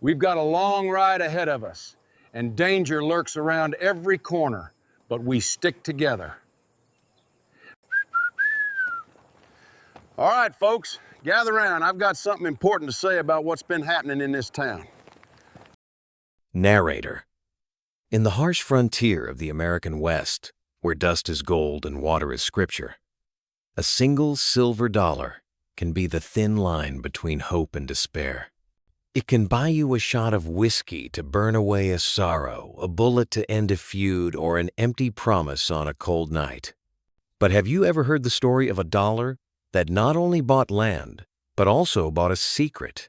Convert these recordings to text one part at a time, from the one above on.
We've got a long ride ahead of us, and danger lurks around every corner, but we stick together. All right, folks, gather around. I've got something important to say about what's been happening in this town. Narrator. In the harsh frontier of the American West, where dust is gold and water is scripture, a single silver dollar can be the thin line between hope and despair. It can buy you a shot of whiskey to burn away a sorrow, a bullet to end a feud, or an empty promise on a cold night. But have you ever heard the story of a dollar that not only bought land, but also bought a secret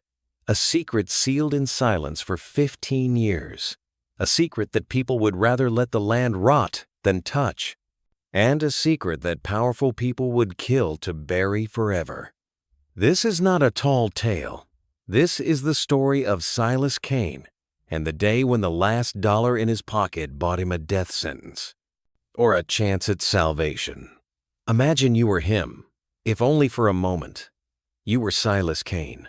sealed in silence for 15 years, a secret that people would rather let the land rot than touch, and a secret that powerful people would kill to bury forever? This is not a tall tale. This is the story of Silas Kane and the day when the last dollar in his pocket bought him a death sentence, or a chance at salvation. Imagine you were him, if only for a moment. You were Silas Kane.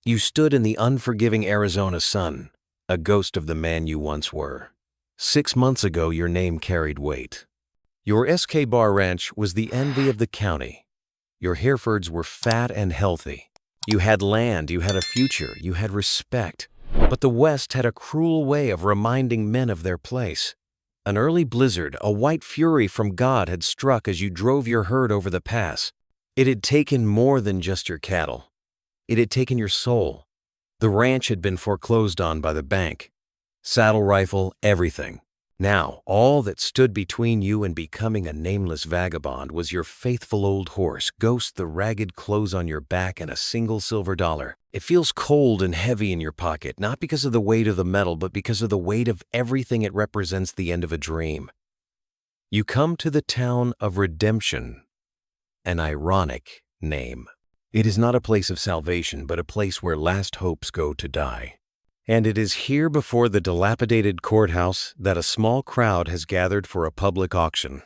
You stood in the unforgiving Arizona sun, a ghost of the man you once were. 6 months ago, your name carried weight. Your SK Bar Ranch was the envy of the county. Your Herefords were fat and healthy. You had land, you had a future, you had respect. But the West had a cruel way of reminding men of their place. An early blizzard, a white fury from God, had struck as you drove your herd over the pass. It had taken more than just your cattle. It had taken your soul. The ranch had been foreclosed on by the bank. Saddle rifle, everything. Now, all that stood between you and becoming a nameless vagabond was your faithful old horse, Ghost, the ragged clothes on your back, and a single silver dollar. It feels cold and heavy in your pocket, not because of the weight of the metal, but because of the weight of everything it represents, the end of a dream. You come to the town of Redemption, an ironic name. It is not a place of salvation, but a place where last hopes go to die. And it is here before the dilapidated courthouse that a small crowd has gathered for a public auction.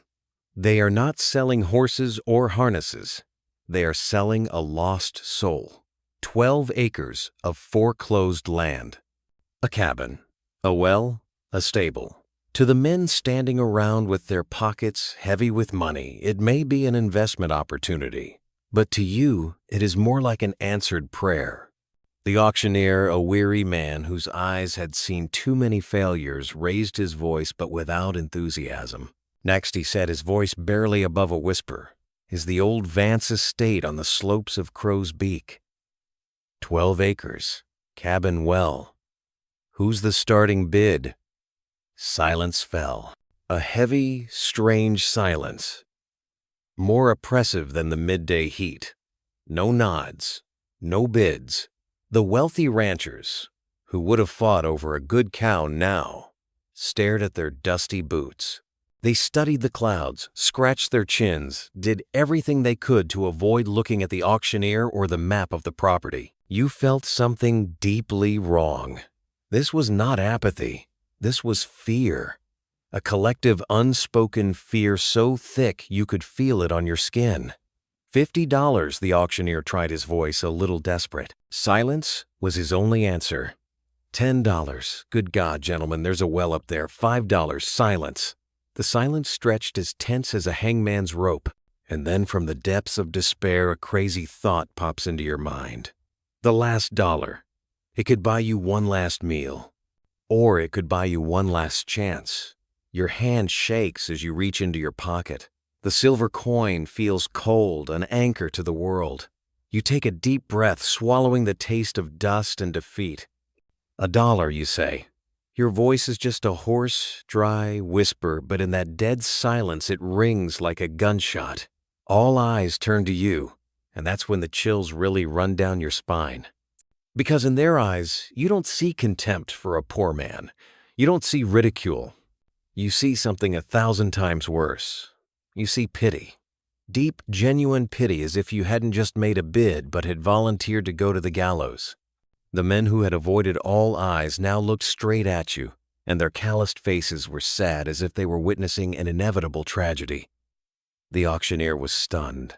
They are not selling horses or harnesses. They are selling a lost soul. 12 acres of foreclosed land. A cabin, a well, a stable. To the men standing around with their pockets heavy with money, it may be an investment opportunity. But to you, it is more like an answered prayer. The auctioneer, a weary man whose eyes had seen too many failures, raised his voice but without enthusiasm. Next, he said, his voice barely above a whisper, is the old Vance estate on the slopes of Crow's Beak. 12 acres, cabin well. Who's the starting bid? Silence fell. A heavy, strange silence. More oppressive than the midday heat. No nods, no bids. The wealthy ranchers, who would have fought over a good cow now, stared at their dusty boots. They studied the clouds, scratched their chins, did everything they could to avoid looking at the auctioneer or the map of the property. You felt something deeply wrong. This was not apathy. This was fear. A collective unspoken fear so thick you could feel it on your skin. $50, the auctioneer tried, his voice a little desperate. Silence was his only answer. $10. Good God, gentlemen, there's a well up there. $5. Silence. The silence stretched as tense as a hangman's rope, and then from the depths of despair, a crazy thought pops into your mind. The last dollar. It could buy you one last meal, or it could buy you one last chance. Your hand shakes as you reach into your pocket. The silver coin feels cold, an anchor to the world. You take a deep breath, swallowing the taste of dust and defeat. $1, you say. Your voice is just a hoarse, dry whisper, but in that dead silence it rings like a gunshot. All eyes turn to you, and that's when the chills really run down your spine. Because in their eyes, you don't see contempt for a poor man. You don't see ridicule. You see something 1,000 times worse. You see pity. Deep, genuine pity, as if you hadn't just made a bid but had volunteered to go to the gallows. The men who had avoided all eyes now looked straight at you, and their calloused faces were sad as if they were witnessing an inevitable tragedy. The auctioneer was stunned.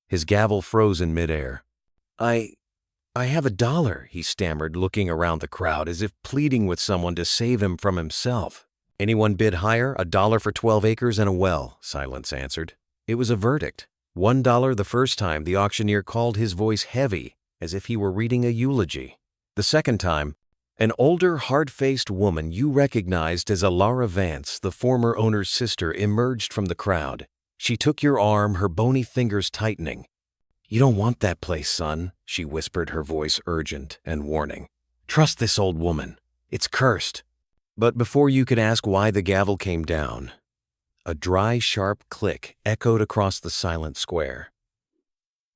His gavel froze in midair. I "I have $1," he stammered, looking around the crowd as if pleading with someone to save him from himself. "Anyone bid higher? $1 for 12 acres and a well," Silence answered. It was a verdict. $1 the first time the auctioneer called his voice heavy, as if he were reading a eulogy. The second time, an older, hard-faced woman you recognized as Alara Vance, the former owner's sister, emerged from the crowd. She took your arm, her bony fingers tightening. "You don't want that place, son," she whispered, her voice urgent and warning. "Trust this old woman. It's cursed." But before you could ask why the gavel came down, a dry, sharp click echoed across the silent square.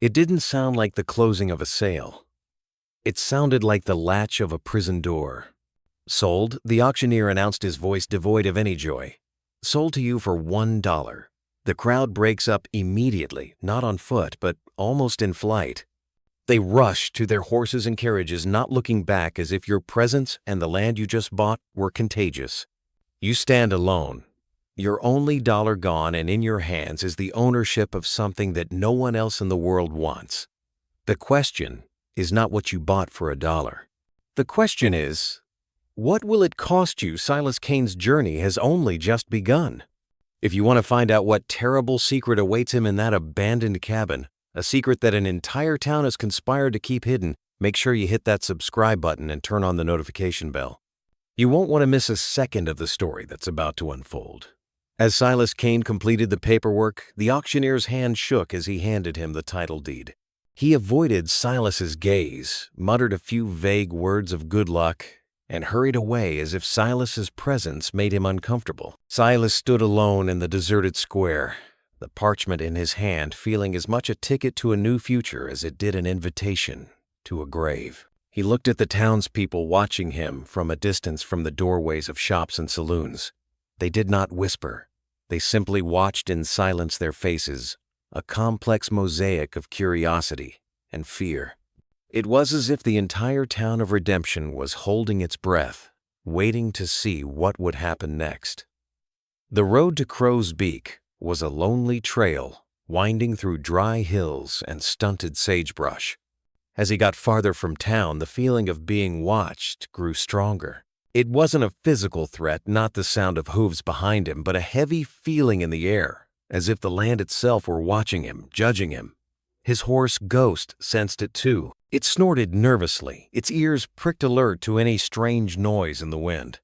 It didn't sound like the closing of a sale. It sounded like the latch of a prison door. "Sold," the auctioneer announced, his voice devoid of any joy. "Sold to you for $1. The crowd breaks up immediately, not on foot, but almost in flight. They rush to their horses and carriages, not looking back, as if your presence and the land you just bought were contagious. You stand alone. Your only dollar gone, and in your hands is the ownership of something that no one else in the world wants. The question is not what you bought for $1. The question is, what will it cost you? Silas Kane's journey has only just begun. If you want to find out what terrible secret awaits him in that abandoned cabin, a secret that an entire town has conspired to keep hidden, make sure you hit that subscribe button and turn on the notification bell. You won't want to miss a second of the story that's about to unfold. As Silas Kane completed the paperwork, the auctioneer's hand shook as he handed him the title deed. He avoided Silas's gaze, muttered a few vague words of good luck, and hurried away as if Silas's presence made him uncomfortable. Silas stood alone in the deserted square, the parchment in his hand feeling as much a ticket to a new future as it did an invitation to a grave. He looked at the townspeople watching him from a distance from the doorways of shops and saloons. They did not whisper. They simply watched in silence, their faces, a complex mosaic of curiosity and fear. It was as if the entire town of Redemption was holding its breath, waiting to see what would happen next. The road to Crow's Beak was a lonely trail winding through dry hills and stunted sagebrush. As he got farther from town, the feeling of being watched grew stronger. It wasn't a physical threat, not the sound of hooves behind him, but a heavy feeling in the air, as if the land itself were watching him, judging him. His horse, Ghost, sensed it too. It snorted nervously, its ears pricked alert to any strange noise in the wind.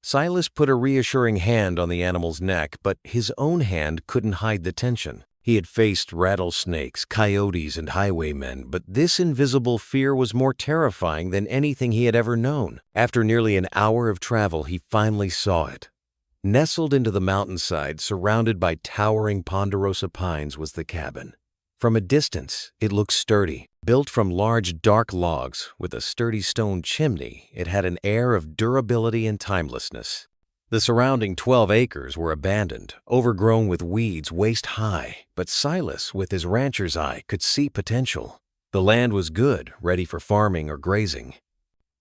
Silas put a reassuring hand on the animal's neck, but his own hand couldn't hide the tension. He had faced rattlesnakes, coyotes, and highwaymen, but this invisible fear was more terrifying than anything he had ever known. After nearly an hour of travel, he finally saw it. Nestled into the mountainside, surrounded by towering ponderosa pines, was the cabin. From a distance, it looked sturdy. Built from large, dark logs with a sturdy stone chimney, it had an air of durability and timelessness. The surrounding 12 acres were abandoned, overgrown with weeds waist-high, but Silas, with his rancher's eye, could see potential. The land was good, ready for farming or grazing.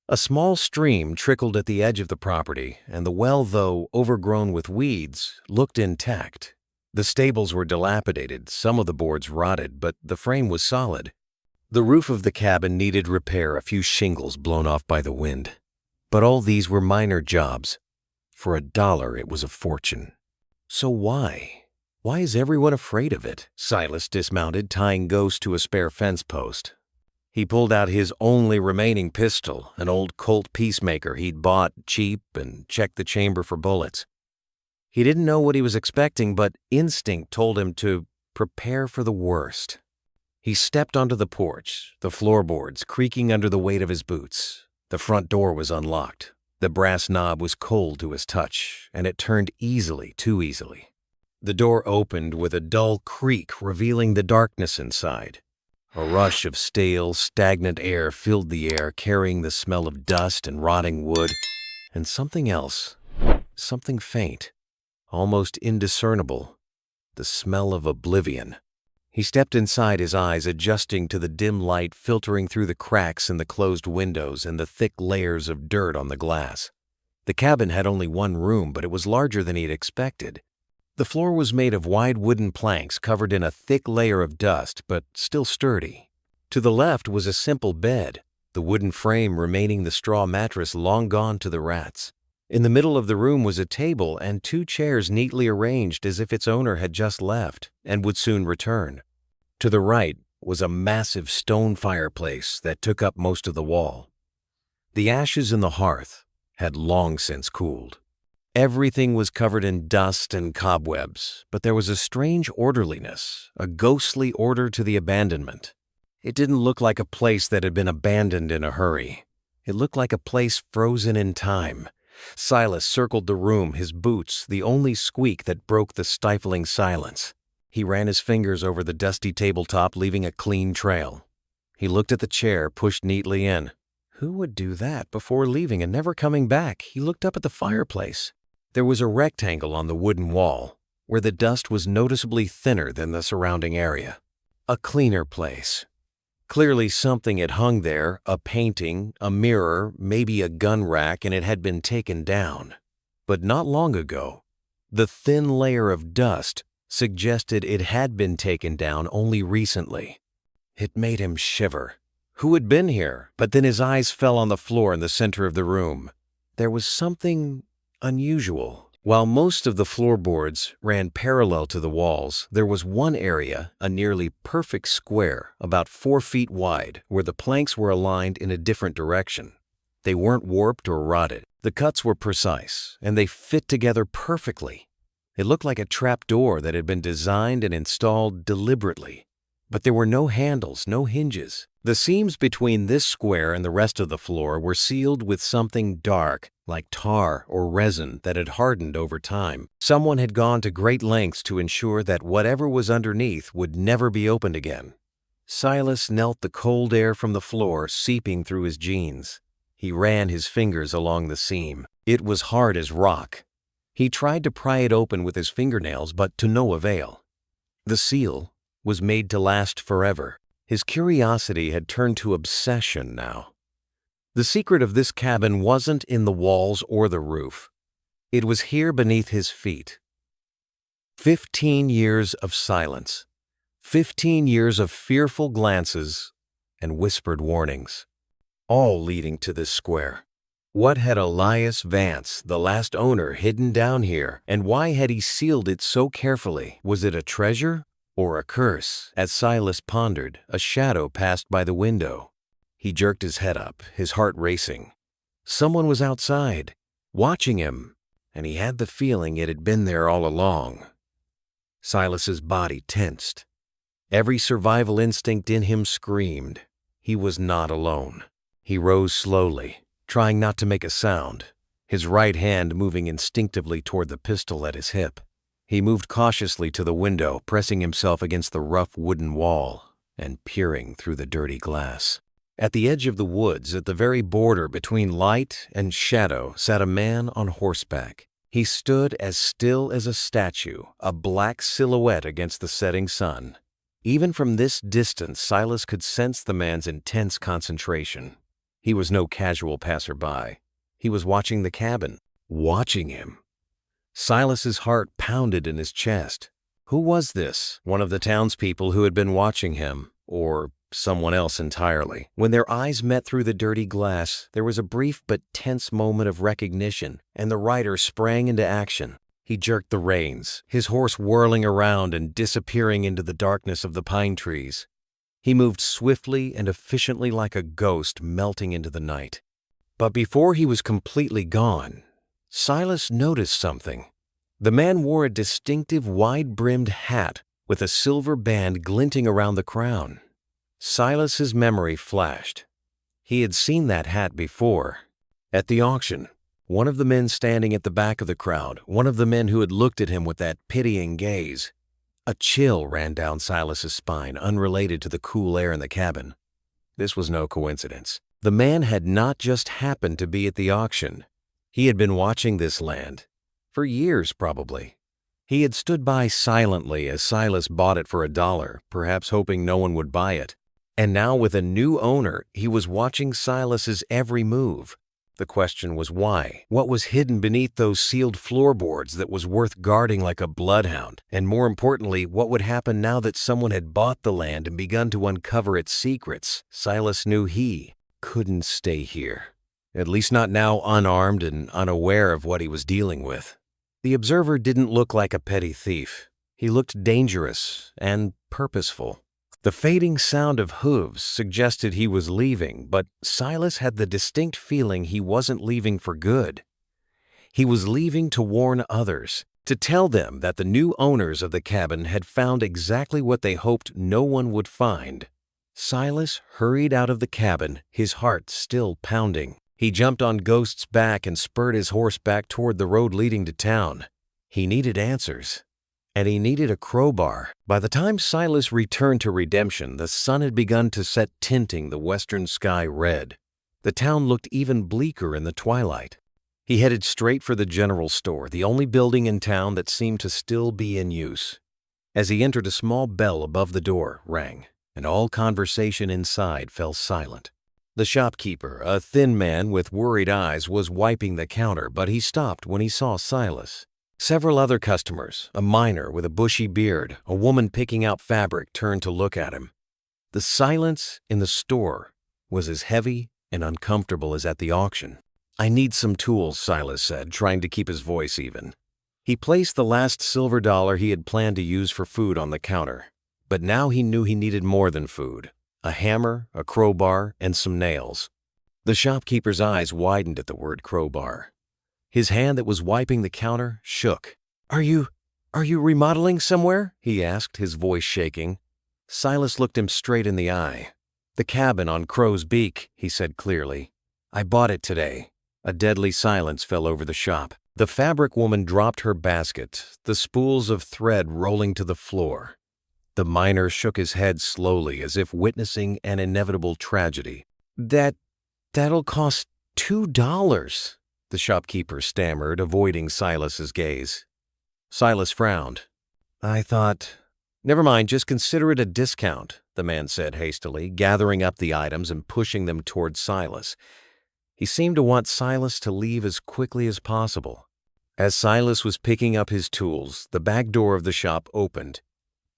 A small stream trickled at the edge of the property, and the well, though overgrown with weeds, looked intact. The stables were dilapidated, some of the boards rotted, but the frame was solid. The roof of the cabin needed repair, a few shingles blown off by the wind. But all these were minor jobs. For $1, it was a fortune. So why? Why is everyone afraid of it? Silas dismounted, tying Ghost to a spare fence post. He pulled out his only remaining pistol, an old Colt Peacemaker he'd bought cheap, and checked the chamber for bullets. He didn't know what he was expecting, but instinct told him to prepare for the worst. He stepped onto the porch, the floorboards creaking under the weight of his boots. The front door was unlocked. The brass knob was cold to his touch, and it turned easily, too easily. The door opened with a dull creak, revealing the darkness inside. A rush of stale, stagnant air filled the air, carrying the smell of dust and rotting wood, and something else, something faint, almost indiscernible, the smell of oblivion. He stepped inside, his eyes adjusting to the dim light filtering through the cracks in the closed windows and the thick layers of dirt on the glass. The cabin had only one room, but it was larger than he had expected. The floor was made of wide wooden planks covered in a thick layer of dust, but still sturdy. To the left was a simple bed, the wooden frame remaining the straw mattress long gone to the rats. In the middle of the room was a table and 2 chairs neatly arranged as if its owner had just left and would soon return. To the right was a massive stone fireplace that took up most of the wall. The ashes in the hearth had long since cooled. Everything was covered in dust and cobwebs, but there was a strange orderliness, a ghostly order to the abandonment. It didn't look like a place that had been abandoned in a hurry. It looked like a place frozen in time. Silas circled the room, his boots the only squeak that broke the stifling silence. He ran his fingers over the dusty tabletop, leaving a clean trail. He looked at the chair pushed neatly in. Who would do that before leaving and never coming back? He looked up at the fireplace. There was a rectangle on the wooden wall, where the dust was noticeably thinner than the surrounding area. A cleaner place. Clearly something had hung there, a painting, a mirror, maybe a gun rack, and it had been taken down. But not long ago, the thin layer of dust suggested it had been taken down only recently. It made him shiver. Who had been here? But then his eyes fell on the floor in the center of the room. There was something unusual. While most of the floorboards ran parallel to the walls, there was one area, a nearly perfect square, about 4 feet wide, where the planks were aligned in a different direction. They weren't warped or rotted. The cuts were precise, and they fit together perfectly. It looked like a trap door that had been designed and installed deliberately. But there were no handles, no hinges. The seams between this square and the rest of the floor were sealed with something dark, like tar or resin that had hardened over time. Someone had gone to great lengths to ensure that whatever was underneath would never be opened again. Silas knelt, the cold air from the floor seeping through his jeans. He ran his fingers along the seam. It was hard as rock. He tried to pry it open with his fingernails, but to no avail. The seal was made to last forever. His curiosity had turned to obsession now. The secret of this cabin wasn't in the walls or the roof. It was here beneath his feet. 15 years of silence. 15 years of fearful glances and whispered warnings, all leading to this square. What had Elias Vance, the last owner, hidden down here, and why had he sealed it so carefully? Was it a treasure or a curse? As Silas pondered, a shadow passed by the window. He jerked his head up, his heart racing. Someone was outside, watching him, and he had the feeling it had been there all along. Silas's body tensed. Every survival instinct in him screamed. He was not alone. He rose slowly, trying not to make a sound, his right hand moving instinctively toward the pistol at his hip. He moved cautiously to the window, pressing himself against the rough wooden wall and peering through the dirty glass. At the edge of the woods, at the very border between light and shadow, sat a man on horseback. He stood as still as a statue, a black silhouette against the setting sun. Even from this distance, Silas could sense the man's intense concentration. He was no casual passerby. He was watching the cabin, watching him. Silas's heart pounded in his chest. Who was this? One of the townspeople who had been watching him, or someone else entirely? When their eyes met through the dirty glass, there was a brief but tense moment of recognition, and the rider sprang into action. He jerked the reins, his horse whirling around and disappearing into the darkness of the pine trees. He moved swiftly and efficiently like a ghost melting into the night. But before he was completely gone, Silas noticed something. The man wore a distinctive wide-brimmed hat with a silver band glinting around the crown. Silas's memory flashed. He had seen that hat before. At the auction, one of the men standing at the back of the crowd, one of the men who had looked at him with that pitying gaze. A chill ran down Silas's spine, unrelated to the cool air in the cabin. This was no coincidence. The man had not just happened to be at the auction. He had been watching this land. For years, probably. He had stood by silently as Silas bought it for $1, perhaps hoping no one would buy it. And now with a new owner, he was watching Silas's every move. The question was why? What was hidden beneath those sealed floorboards that was worth guarding like a bloodhound? And more importantly, what would happen now that someone had bought the land and begun to uncover its secrets? Silas knew he, couldn't stay here. At least not now, unarmed and unaware of what he was dealing with. The observer didn't look like a petty thief. He looked dangerous and purposeful. The fading sound of hooves suggested he was leaving, but Silas had the distinct feeling he wasn't leaving for good. He was leaving to warn others, to tell them that the new owners of the cabin had found exactly what they hoped no one would find. Silas hurried out of the cabin, his heart still pounding. He jumped on Ghost's back and spurred his horse back toward the road leading to town. He needed answers, and he needed a crowbar. By the time Silas returned to Redemption, the sun had begun to set, tinting the western sky red. The town looked even bleaker in the twilight. He headed straight for the general store, the only building in town that seemed to still be in use. As he entered, a small bell above the door rang, and all conversation inside fell silent. The shopkeeper, a thin man with worried eyes, was wiping the counter, but he stopped when he saw Silas. Several other customers, a miner with a bushy beard, a woman picking out fabric, turned to look at him. The silence in the store was as heavy and uncomfortable as at the auction. "I need some tools," Silas said, trying to keep his voice even. He placed the last silver dollar he had planned to use for food on the counter, but now he knew he needed more than food. A hammer, a crowbar, and some nails. The shopkeeper's eyes widened at the word crowbar. His hand that was wiping the counter shook. Are you remodeling somewhere?" he asked, his voice shaking. Silas looked him straight in the eye. "The cabin on Crow's Beak," he said clearly. "I bought it today." A deadly silence fell over the shop. The fabric woman dropped her basket, the spools of thread rolling to the floor. The miner shook his head slowly, as if witnessing an inevitable tragedy. That'll cost $2, the shopkeeper stammered, avoiding Silas's gaze. Silas frowned. "I thought—" "Never mind, just consider it a discount," the man said hastily, gathering up the items and pushing them toward Silas. He seemed to want Silas to leave as quickly as possible. As Silas was picking up his tools, the back door of the shop opened.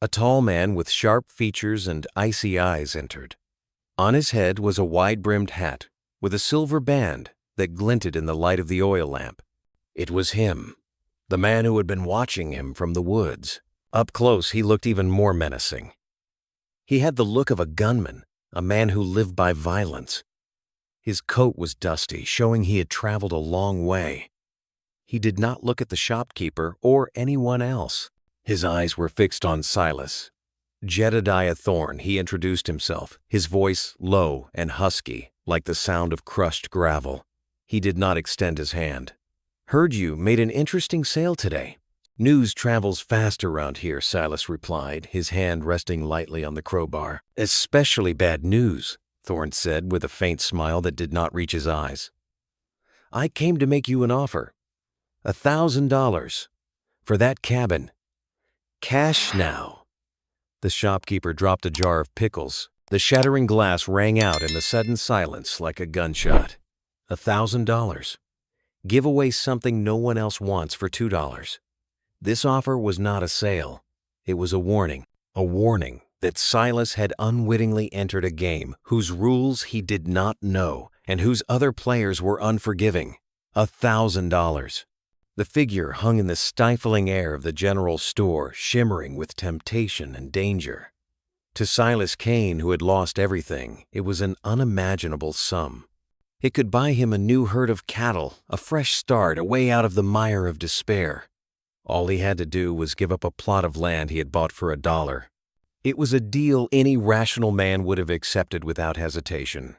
A tall man with sharp features and icy eyes entered. On his head was a wide-brimmed hat with a silver band that glinted in the light of the oil lamp. It was him, the man who had been watching him from the woods. Up close, he looked even more menacing. He had the look of a gunman, a man who lived by violence. His coat was dusty, showing he had traveled a long way. He did not look at the shopkeeper or anyone else. His eyes were fixed on Silas. "Jedediah Thorne," he introduced himself, his voice low and husky, like the sound of crushed gravel. He did not extend his hand. "Heard you made an interesting sale today." "News travels fast around here," Silas replied, his hand resting lightly on the crowbar. "Especially bad news," Thorne said with a faint smile that did not reach his eyes. "I came to make you an offer. $1,000 for that cabin. Cash now." The shopkeeper dropped a jar of pickles. The shattering glass rang out in the sudden silence like a gunshot. $1,000. Give away something no one else wants for $2. This offer was not a sale. It was a warning that Silas had unwittingly entered a game whose rules he did not know and whose other players were unforgiving. $1,000. The figure hung in the stifling air of the general store, shimmering with temptation and danger. To Silas Kane, who had lost everything, it was an unimaginable sum. It could buy him a new herd of cattle, a fresh start, a way out of the mire of despair. All he had to do was give up a plot of land he had bought for $1. It was a deal any rational man would have accepted without hesitation.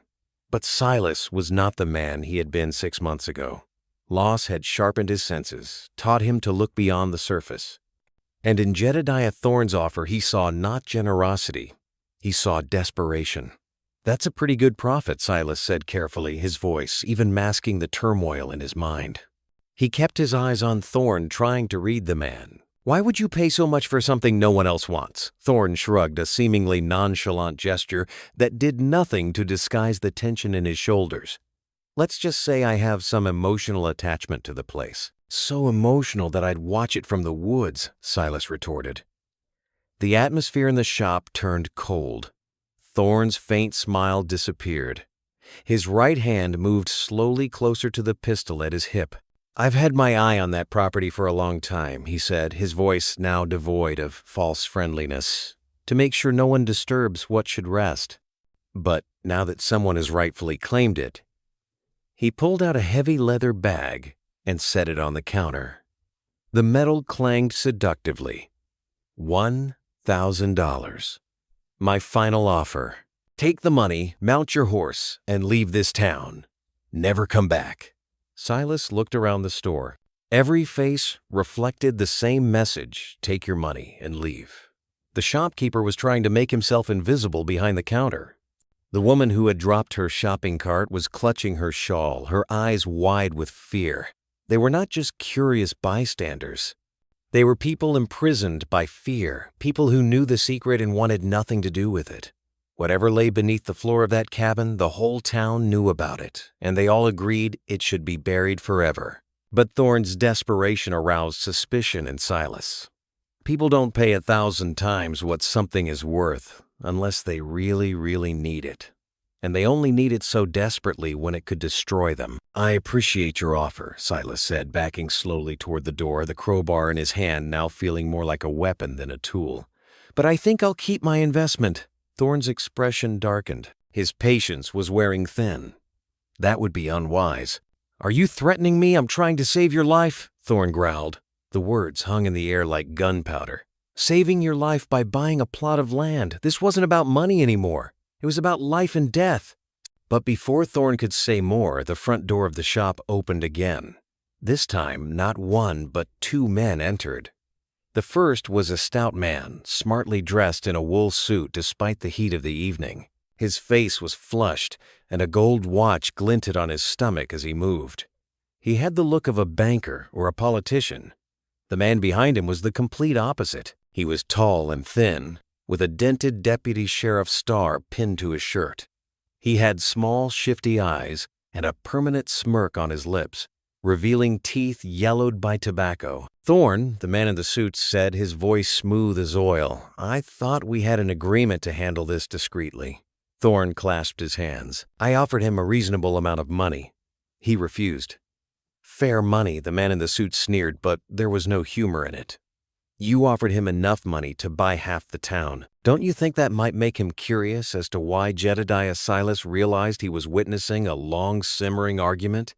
But Silas was not the man he had been 6 months ago. Loss had sharpened his senses, taught him to look beyond the surface. And in Jedediah Thorne's offer, he saw not generosity, he saw desperation. "That's a pretty good profit," Silas said carefully, his voice even masking the turmoil in his mind. He kept his eyes on Thorne, trying to read the man. "Why would you pay so much for something no one else wants?" Thorne shrugged, a seemingly nonchalant gesture that did nothing to disguise the tension in his shoulders. "Let's just say I have some emotional attachment to the place." "So emotional that I'd watch it from the woods," Silas retorted. The atmosphere in the shop turned cold. Thorne's faint smile disappeared. His right hand moved slowly closer to the pistol at his hip. "I've had my eye on that property for a long time," he said, his voice now devoid of false friendliness, "to make sure no one disturbs what should rest. But now that someone has rightfully claimed it..." He pulled out a heavy leather bag and set it on the counter. The metal clanged seductively. $1,000. "My final offer. Take the money, mount your horse, and leave this town. Never come back." Silas looked around the store. Every face reflected the same message: take your money and leave. The shopkeeper was trying to make himself invisible behind the counter. The woman who had dropped her shopping cart was clutching her shawl, her eyes wide with fear. They were not just curious bystanders. They were people imprisoned by fear, people who knew the secret and wanted nothing to do with it. Whatever lay beneath the floor of that cabin, the whole town knew about it, and they all agreed it should be buried forever. But Thorne's desperation aroused suspicion in Silas. People don't pay 1,000 times what something is worth unless they really, really need it. And they only need it so desperately when it could destroy them. "I appreciate your offer," Silas said, backing slowly toward the door, the crowbar in his hand now feeling more like a weapon than a tool. "But I think I'll keep my investment." Thorne's expression darkened. His patience was wearing thin. "That would be unwise." "Are you threatening me? I'm trying to save your life," Thorne growled. The words hung in the air like gunpowder. "Saving your life by buying a plot of land. This wasn't about money anymore. It was about life and death." But before Thorne could say more, the front door of the shop opened again. This time, not one, but two men entered. The first was a stout man, smartly dressed in a wool suit despite the heat of the evening. His face was flushed, and a gold watch glinted on his stomach as he moved. He had the look of a banker or a politician. The man behind him was the complete opposite. He was tall and thin, with a dented deputy sheriff's star pinned to his shirt. He had small, shifty eyes and a permanent smirk on his lips, revealing teeth yellowed by tobacco. "Thorne," the man in the suit said, his voice smooth as oil, "I thought we had an agreement to handle this discreetly." Thorne clasped his hands. "I offered him a reasonable amount of money. He refused." "Fair money," the man in the suit sneered, but there was no humor in it. "You offered him enough money to buy half the town. Don't you think that might make him curious as to why Jedediah Silas realized he was witnessing a long simmering argument?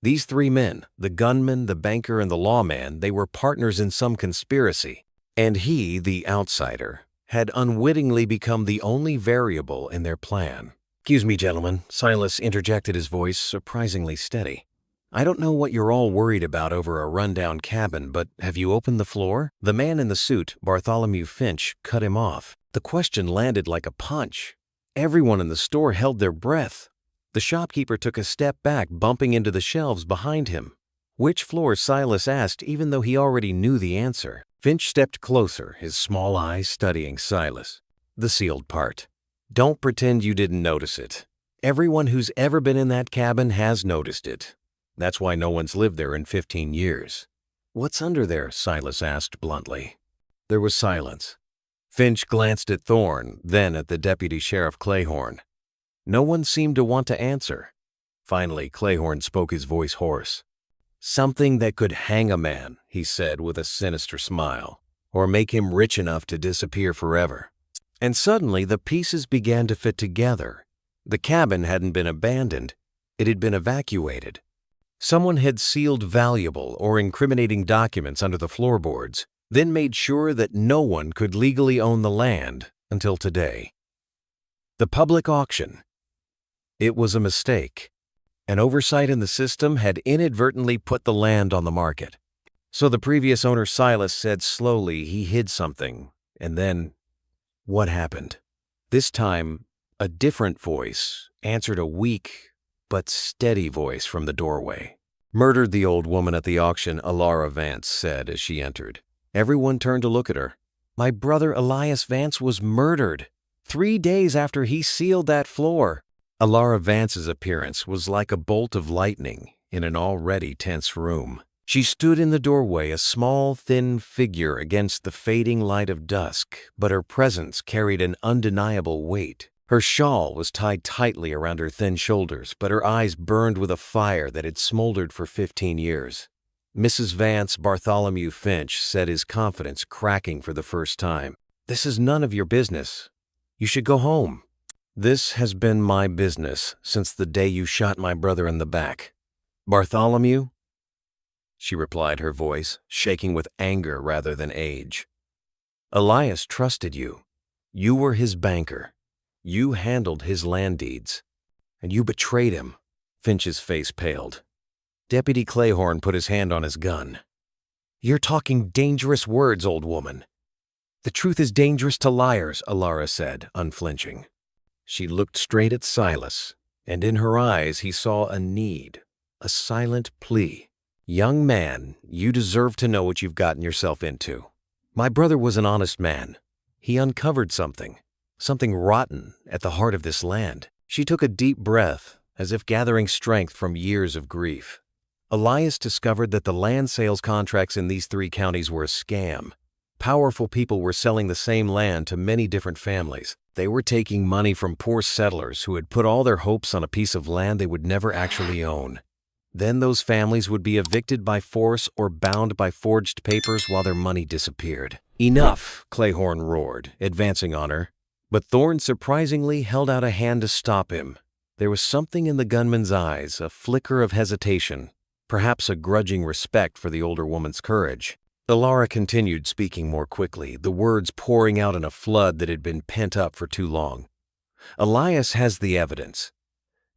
These three men, the gunman, the banker, and the lawman, they were partners in some conspiracy. And he, the outsider, had unwittingly become the only variable in their plan. "Excuse me, gentlemen," Silas interjected, his voice surprisingly steady. "I don't know what you're all worried about over a rundown cabin, but have you opened the floor?" The man in the suit, Bartholomew Finch, cut him off. The question landed like a punch. Everyone in the store held their breath. The shopkeeper took a step back, bumping into the shelves behind him. Which floor, Silas asked, even though he already knew the answer. Finch stepped closer, his small eyes studying Silas. "The sealed part. Don't pretend you didn't notice it. Everyone who's ever been in that cabin has noticed it. That's why no one's lived there in 15 years. "What's under there?" Silas asked bluntly. There was silence. Finch glanced at Thorne, then at the deputy sheriff Clayhorn. No one seemed to want to answer. Finally, Clayhorn spoke, his voice hoarse. "Something that could hang a man," he said with a sinister smile, "or make him rich enough to disappear forever." And suddenly the pieces began to fit together. The cabin hadn't been abandoned. It had been evacuated. Someone had sealed valuable or incriminating documents under the floorboards, then made sure that no one could legally own the land until today. The public auction. It was a mistake. An oversight in the system had inadvertently put the land on the market. So the previous owner, Silas, said slowly he hid something. And then, what happened? This time, a different voice answered a weak but steady voice from the doorway. "Murdered," the old woman at the auction, Alara Vance, said as she entered. Everyone turned to look at her. "My brother Elias Vance was murdered 3 days after he sealed that floor." Alara Vance's appearance was like a bolt of lightning in an already tense room. She stood in the doorway, a small, thin figure against the fading light of dusk, but her presence carried an undeniable weight. Her shawl was tied tightly around her thin shoulders, but her eyes burned with a fire that had smoldered for 15 years. Mrs. Vance Bartholomew Finch said, his confidence cracking for the first time. "This is none of your business. You should go home." "This has been my business since the day you shot my brother in the back." "Bartholomew?" she replied, her voice shaking with anger rather than age. "Elias trusted you. You were his banker. You handled his land deeds. And you betrayed him." Finch's face paled. Deputy Clayhorn put his hand on his gun. "You're talking dangerous words, old woman." "The truth is dangerous to liars," Alara said, unflinching. She looked straight at Silas, and in her eyes he saw a need, a silent plea. "Young man, you deserve to know what you've gotten yourself into. My brother was an honest man. He uncovered something rotten at the heart of this land." She took a deep breath, as if gathering strength from years of grief. Elias discovered that the land sales contracts in these 3 counties were a scam. Powerful people were selling the same land to many different families. They were taking money from poor settlers who had put all their hopes on a piece of land they would never actually own. Then those families would be evicted by force or bound by forged papers while their money disappeared. "Enough!" Clayhorn roared, advancing on her. But Thorne surprisingly held out a hand to stop him. There was something in the gunman's eyes, a flicker of hesitation, perhaps a grudging respect for the older woman's courage. Alara continued, speaking more quickly, the words pouring out in a flood that had been pent up for too long. "Elias has the evidence.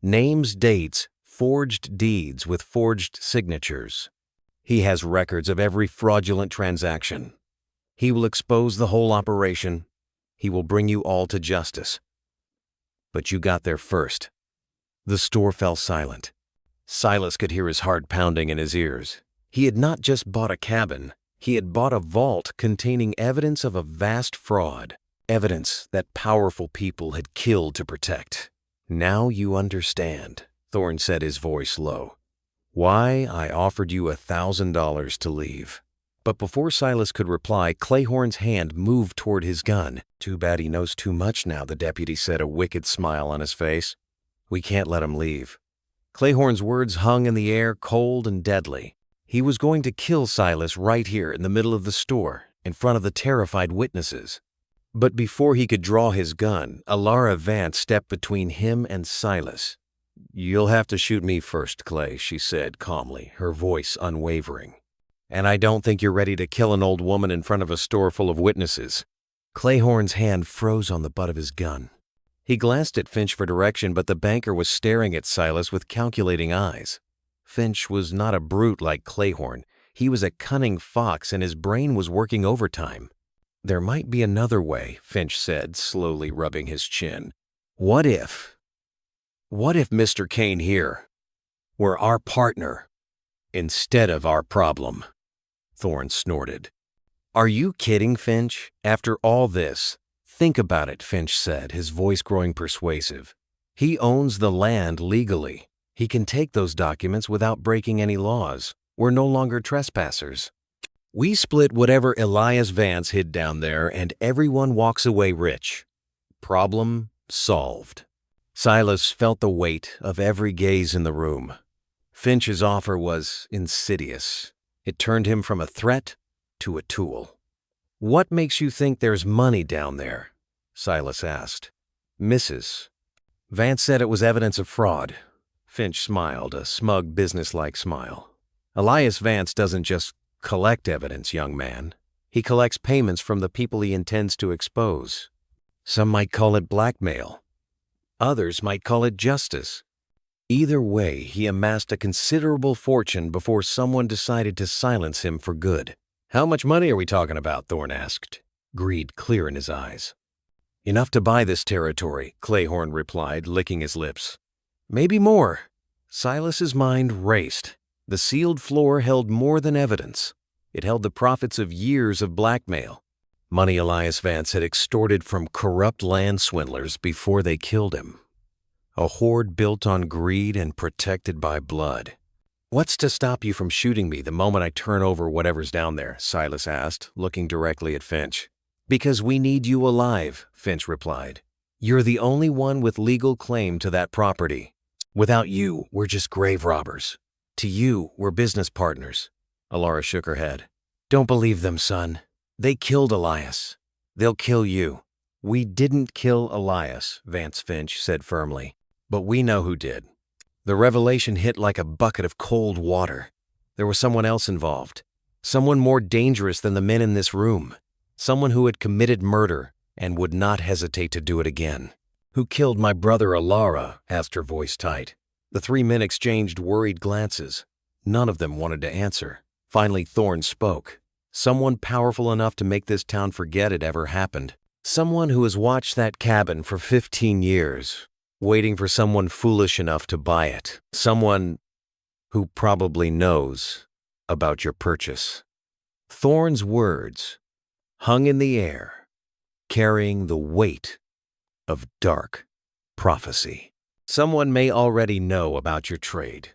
Names, dates, forged deeds with forged signatures. He has records of every fraudulent transaction. He will expose the whole operation. He will bring you all to justice. But you got there first." The store fell silent. Silas could hear his heart pounding in his ears. He had not just bought a cabin. He had bought a vault containing evidence of a vast fraud, evidence that powerful people had killed to protect. "Now you understand," Thorne said, his voice low. "Why I offered you $1,000 to leave." But before Silas could reply, Clayhorn's hand moved toward his gun. "Too bad he knows too much now," the deputy said, a wicked smile on his face. "We can't let him leave." Clayhorn's words hung in the air, cold and deadly. He was going to kill Silas right here in the middle of the store, in front of the terrified witnesses. But before he could draw his gun, Alara Vance stepped between him and Silas. "You'll have to shoot me first, Clay," she said calmly, her voice unwavering. "And I don't think you're ready to kill an old woman in front of a store full of witnesses." Clayhorn's hand froze on the butt of his gun. He glanced at Finch for direction, but the banker was staring at Silas with calculating eyes. Finch was not a brute like Clayhorn. He was a cunning fox, and his brain was working overtime. "There might be another way," Finch said, slowly rubbing his chin. What if Mr. Kane here were our partner instead of our problem?" Thorne snorted. "Are you kidding, Finch? After all this?" "Think about it," Finch said, his voice growing persuasive. "He owns the land legally. He can take those documents without breaking any laws. We're no longer trespassers. We split whatever Elias Vance hid down there, and everyone walks away rich. Problem solved." Silas felt the weight of every gaze in the room. Finch's offer was insidious. It turned him from a threat to a tool. "What makes you think there's money down there?" Silas asked. "Mrs. Vance said it was evidence of fraud." Finch smiled, a smug, businesslike smile. "Elias Vance doesn't just collect evidence, young man. He collects payments from the people he intends to expose. Some might call it blackmail. Others might call it justice. Either way, he amassed a considerable fortune before someone decided to silence him for good." "How much money are we talking about?" Thorne asked, greed clear in his eyes. "Enough to buy this territory," Clayhorn replied, licking his lips. "Maybe more." Silas's mind raced. The sealed floor held more than evidence. It held the profits of years of blackmail. Money Elias Vance had extorted from corrupt land swindlers before they killed him. A hoard built on greed and protected by blood. "What's to stop you from shooting me the moment I turn over whatever's down there?" Silas asked, looking directly at Finch. "Because we need you alive," Finch replied. You're the only one with legal claim to that property. Without you, we're just grave robbers. To you, we're business partners." Alara shook her head. "Don't believe them, son. They killed Elias. They'll kill you." "We didn't kill Elias," Vance Finch said firmly. "But we know who did." The revelation hit like a bucket of cold water. There was someone else involved. Someone more dangerous than the men in this room. Someone who had committed murder and would not hesitate to do it again. "Who killed my brother Alara?" asked her voice tight. The three men exchanged worried glances. None of them wanted to answer. Finally, Thorne spoke. Someone powerful enough to make this town forget it ever happened. Someone who has watched that cabin for 15 years, waiting for someone foolish enough to buy it. Someone who probably knows about your purchase. Thorne's words hung in the air, carrying the weight of dark prophecy. Someone may already know about your trade,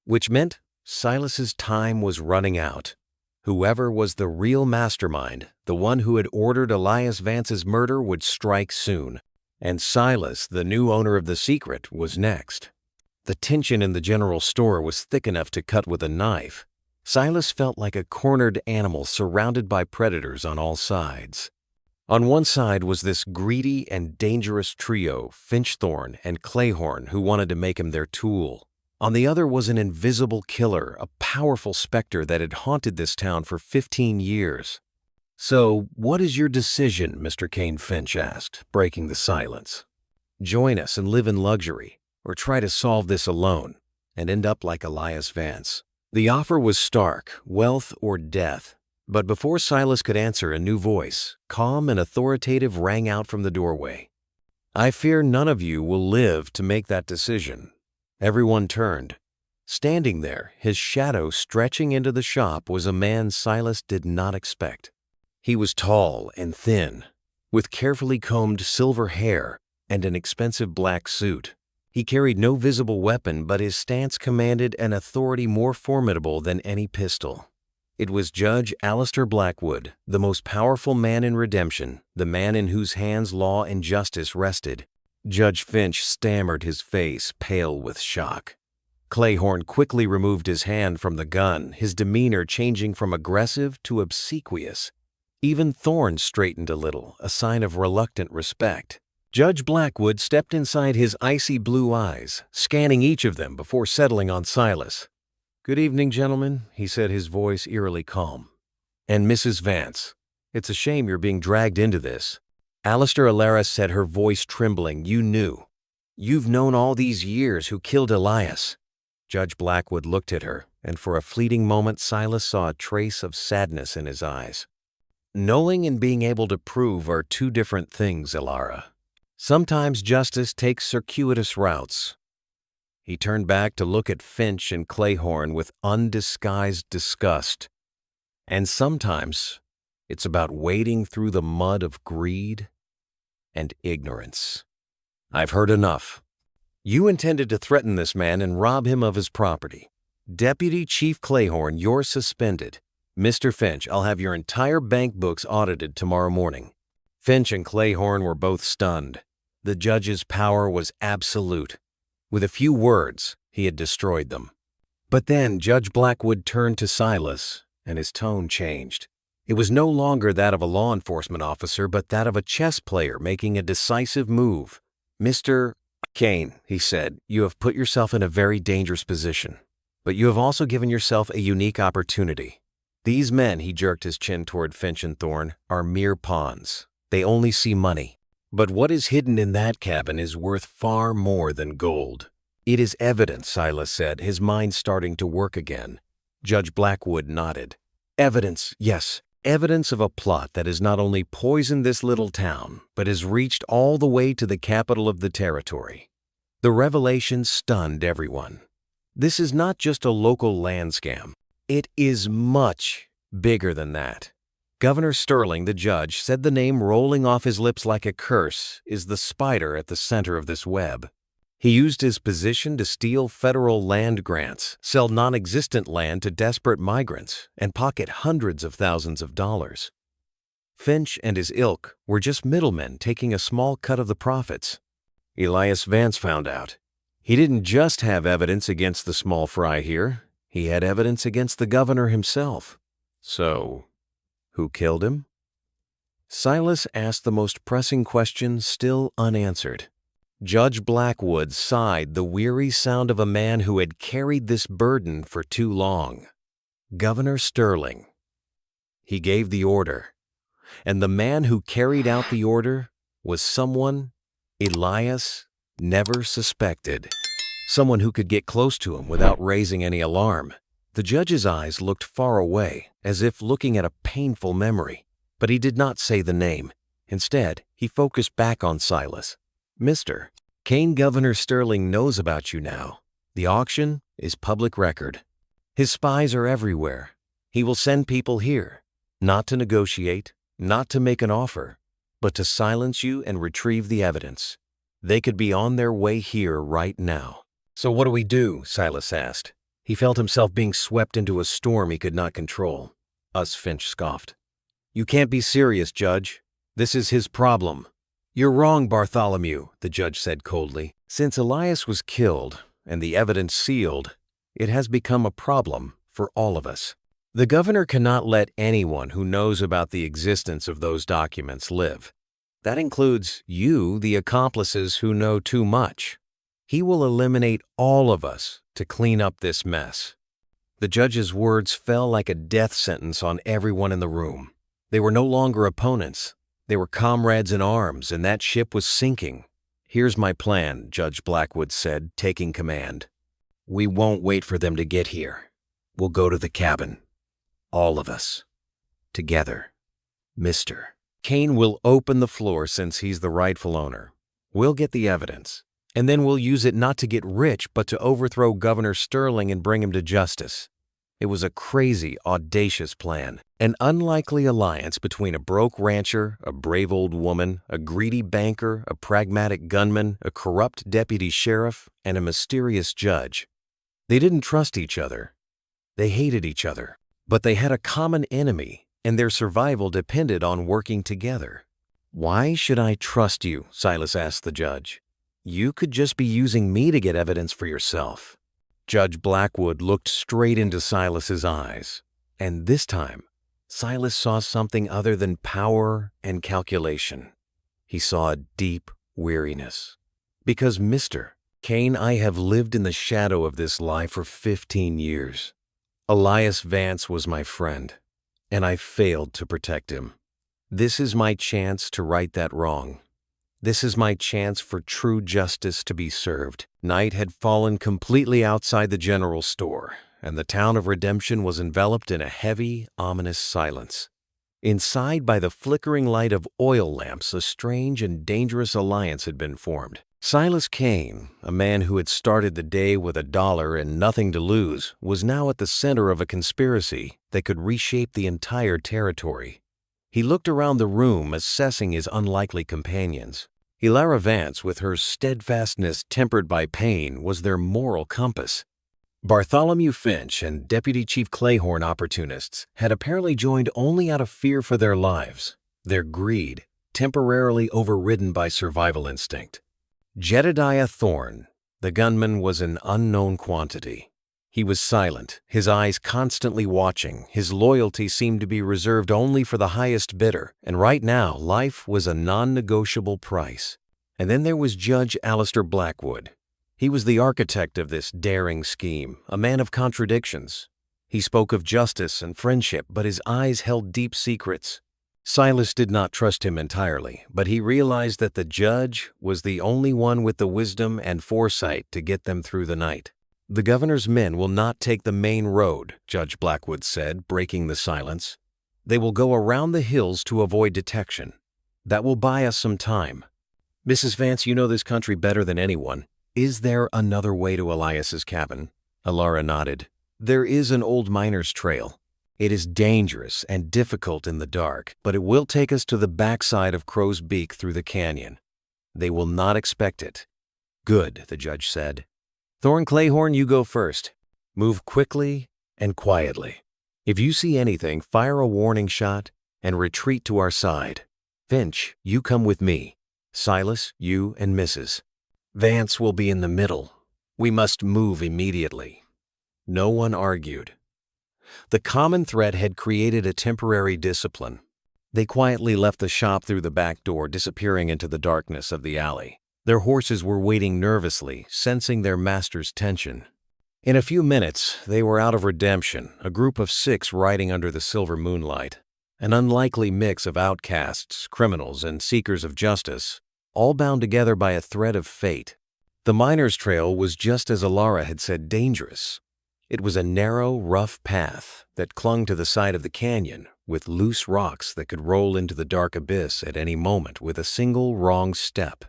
which meant Silas's time was running out. Whoever was the real mastermind, the one who had ordered Elias Vance's murder, would strike soon, and Silas, the new owner of the secret, was next. The tension in the general store was thick enough to cut with a knife. Silas felt like a cornered animal surrounded by predators on all sides. On one side was this greedy and dangerous trio, Finchthorn and Clayhorn, who wanted to make him their tool. On the other was an invisible killer, a powerful specter that had haunted this town for 15 years. "So, what is your decision?" Mr. Kane Finch asked, breaking the silence. "Join us and live in luxury, or try to solve this alone and end up like Elias Vance?" The offer was stark, wealth or death. But before Silas could answer, a new voice, calm and authoritative, rang out from the doorway. "I fear none of you will live to make that decision." Everyone turned. Standing there, his shadow stretching into the shop, was a man Silas did not expect. He was tall and thin, with carefully combed silver hair and an expensive black suit. He carried no visible weapon, but his stance commanded an authority more formidable than any pistol. It was Judge Alistair Blackwood, the most powerful man in redemption, the man in whose hands law and justice rested. Judge Finch stammered, his face pale with shock. Clayhorn quickly removed his hand from the gun, his demeanor changing from aggressive to obsequious. Even Thorne straightened a little, a sign of reluctant respect. Judge Blackwood stepped inside his icy blue eyes, scanning each of them before settling on Silas. "Good evening, gentlemen," he said, his voice eerily calm. "And Mrs. Vance, it's a shame you're being dragged into this." Alistair Alara said, her voice trembling. "You knew. You've known all these years who killed Elias." Judge Blackwood looked at her, and for a fleeting moment Silas saw a trace of sadness in his eyes. "Knowing and being able to prove are two different things, Alara. Sometimes justice takes circuitous routes." He turned back to look at Finch and Clayhorn with undisguised disgust. "And sometimes it's about wading through the mud of greed and ignorance. I've heard enough. You intended to threaten this man and rob him of his property. Deputy Chief Clayhorn, you're suspended. Mr. Finch, I'll have your entire bank books audited tomorrow morning." Finch and Clayhorn were both stunned. The judge's power was absolute. With a few words, he had destroyed them. But then Judge Blackwood turned to Silas, and his tone changed. It was no longer that of a law enforcement officer, but that of a chess player making a decisive move. "Mr. Kane," he said, "you have put yourself in a very dangerous position, but you have also given yourself a unique opportunity. These men," he jerked his chin toward Finch and Thorne, "are mere pawns. They only see money. But what is hidden in that cabin is worth far more than gold." "It is evidence," Silas said, his mind starting to work again. Judge Blackwood nodded. "Evidence, yes. Evidence of a plot that has not only poisoned this little town, but has reached all the way to the capital of the territory." The revelation stunned everyone. This is not just a local land scam. It is much bigger than that. Governor Sterling, the judge, said the name rolling off his lips like a curse is the spider at the center of this web. He used his position to steal federal land grants, sell non-existent land to desperate migrants, and pocket hundreds of thousands of dollars. Finch and his ilk were just middlemen taking a small cut of the profits. Elias Vance found out. He didn't just have evidence against the small fry here. He had evidence against the governor himself. So, who killed him? Silas asked the most pressing question still unanswered. Judge Blackwood sighed the weary sound of a man who had carried this burden for too long. Governor Sterling. He gave the order, and the man who carried out the order was someone Elias never suspected. Someone who could get close to him without raising any alarm. The judge's eyes looked far away, as if looking at a painful memory, but he did not say the name. Instead, he focused back on Silas. Mr. Kane, Governor Sterling knows about you now. The auction is public record. His spies are everywhere. He will send people here, not to negotiate, not to make an offer, but to silence you and retrieve the evidence. They could be on their way here right now. So what do we do? Silas asked. He felt himself being swept into a storm he could not control. Finch scoffed. You can't be serious, Judge. This is his problem. You're wrong, Bartholomew, the judge said coldly. Since Elias was killed and the evidence sealed, it has become a problem for all of us. The governor cannot let anyone who knows about the existence of those documents live. That includes you, the accomplices who know too much. He will eliminate all of us to clean up this mess. The judge's words fell like a death sentence on everyone in the room. They were no longer opponents. They were comrades in arms, and that ship was sinking. Here's my plan, Judge Blackwood said, taking command. We won't wait for them to get here. We'll go to the cabin. All of us. Together. Mr. Kane will open the floor since he's the rightful owner. We'll get the evidence, and then we'll use it not to get rich, but to overthrow Governor Sterling and bring him to justice. It was a crazy, audacious plan, an unlikely alliance between a broke rancher, a brave old woman, a greedy banker, a pragmatic gunman, a corrupt deputy sheriff, and a mysterious judge. They didn't trust each other. They hated each other, but they had a common enemy, and their survival depended on working together. Why should I trust you? Silas asked the judge. You could just be using me to get evidence for yourself. Judge Blackwood looked straight into Silas's eyes, and this time, Silas saw something other than power and calculation. He saw a deep weariness. Because, Mr. Kane, I have lived in the shadow of this lie for 15 years. Elias Vance was my friend, and I failed to protect him. This is my chance to right that wrong. This is my chance for true justice to be served. Night had fallen completely outside the general store, and the town of Redemption was enveloped in a heavy, ominous silence. Inside, by the flickering light of oil lamps, a strange and dangerous alliance had been formed. Silas Kane, a man who had started the day with $1 and nothing to lose, was now at the center of a conspiracy that could reshape the entire territory. He looked around the room, assessing his unlikely companions. Elara Vance, with her steadfastness tempered by pain, was their moral compass. Bartholomew Finch and Deputy Chief Clayhorn opportunists had apparently joined only out of fear for their lives, their greed temporarily overridden by survival instinct. Jedediah Thorne, the gunman, was an unknown quantity. He was silent, his eyes constantly watching. His loyalty seemed to be reserved only for the highest bidder, and right now, life was a non-negotiable price. And then there was Judge Alistair Blackwood. He was the architect of this daring scheme, a man of contradictions. He spoke of justice and friendship, but his eyes held deep secrets. Silas did not trust him entirely, but he realized that the judge was the only one with the wisdom and foresight to get them through the night. The governor's men will not take the main road, Judge Blackwood said, breaking the silence. They will go around the hills to avoid detection. That will buy us some time. Mrs. Vance, you know this country better than anyone. Is there another way to Elias's cabin? Elara nodded. There is an old miner's trail. It is dangerous and difficult in the dark, but it will take us to the backside of Crow's Beak through the canyon. They will not expect it. Good, the judge said. Thorne Clayhorn, you go first. Move quickly and quietly. If you see anything, fire a warning shot and retreat to our side. Finch, you come with me. Silas, you and Mrs. Vance will be in the middle. We must move immediately." No one argued. The common threat had created a temporary discipline. They quietly left the shop through the back door, disappearing into the darkness of the alley. Their horses were waiting nervously, sensing their master's tension. In a few minutes, they were out of Redemption, a group of 6 riding under the silver moonlight. An unlikely mix of outcasts, criminals, and seekers of justice, all bound together by a thread of fate. The miner's trail was just as Alara had said, dangerous. It was a narrow, rough path that clung to the side of the canyon, with loose rocks that could roll into the dark abyss at any moment with a single wrong step.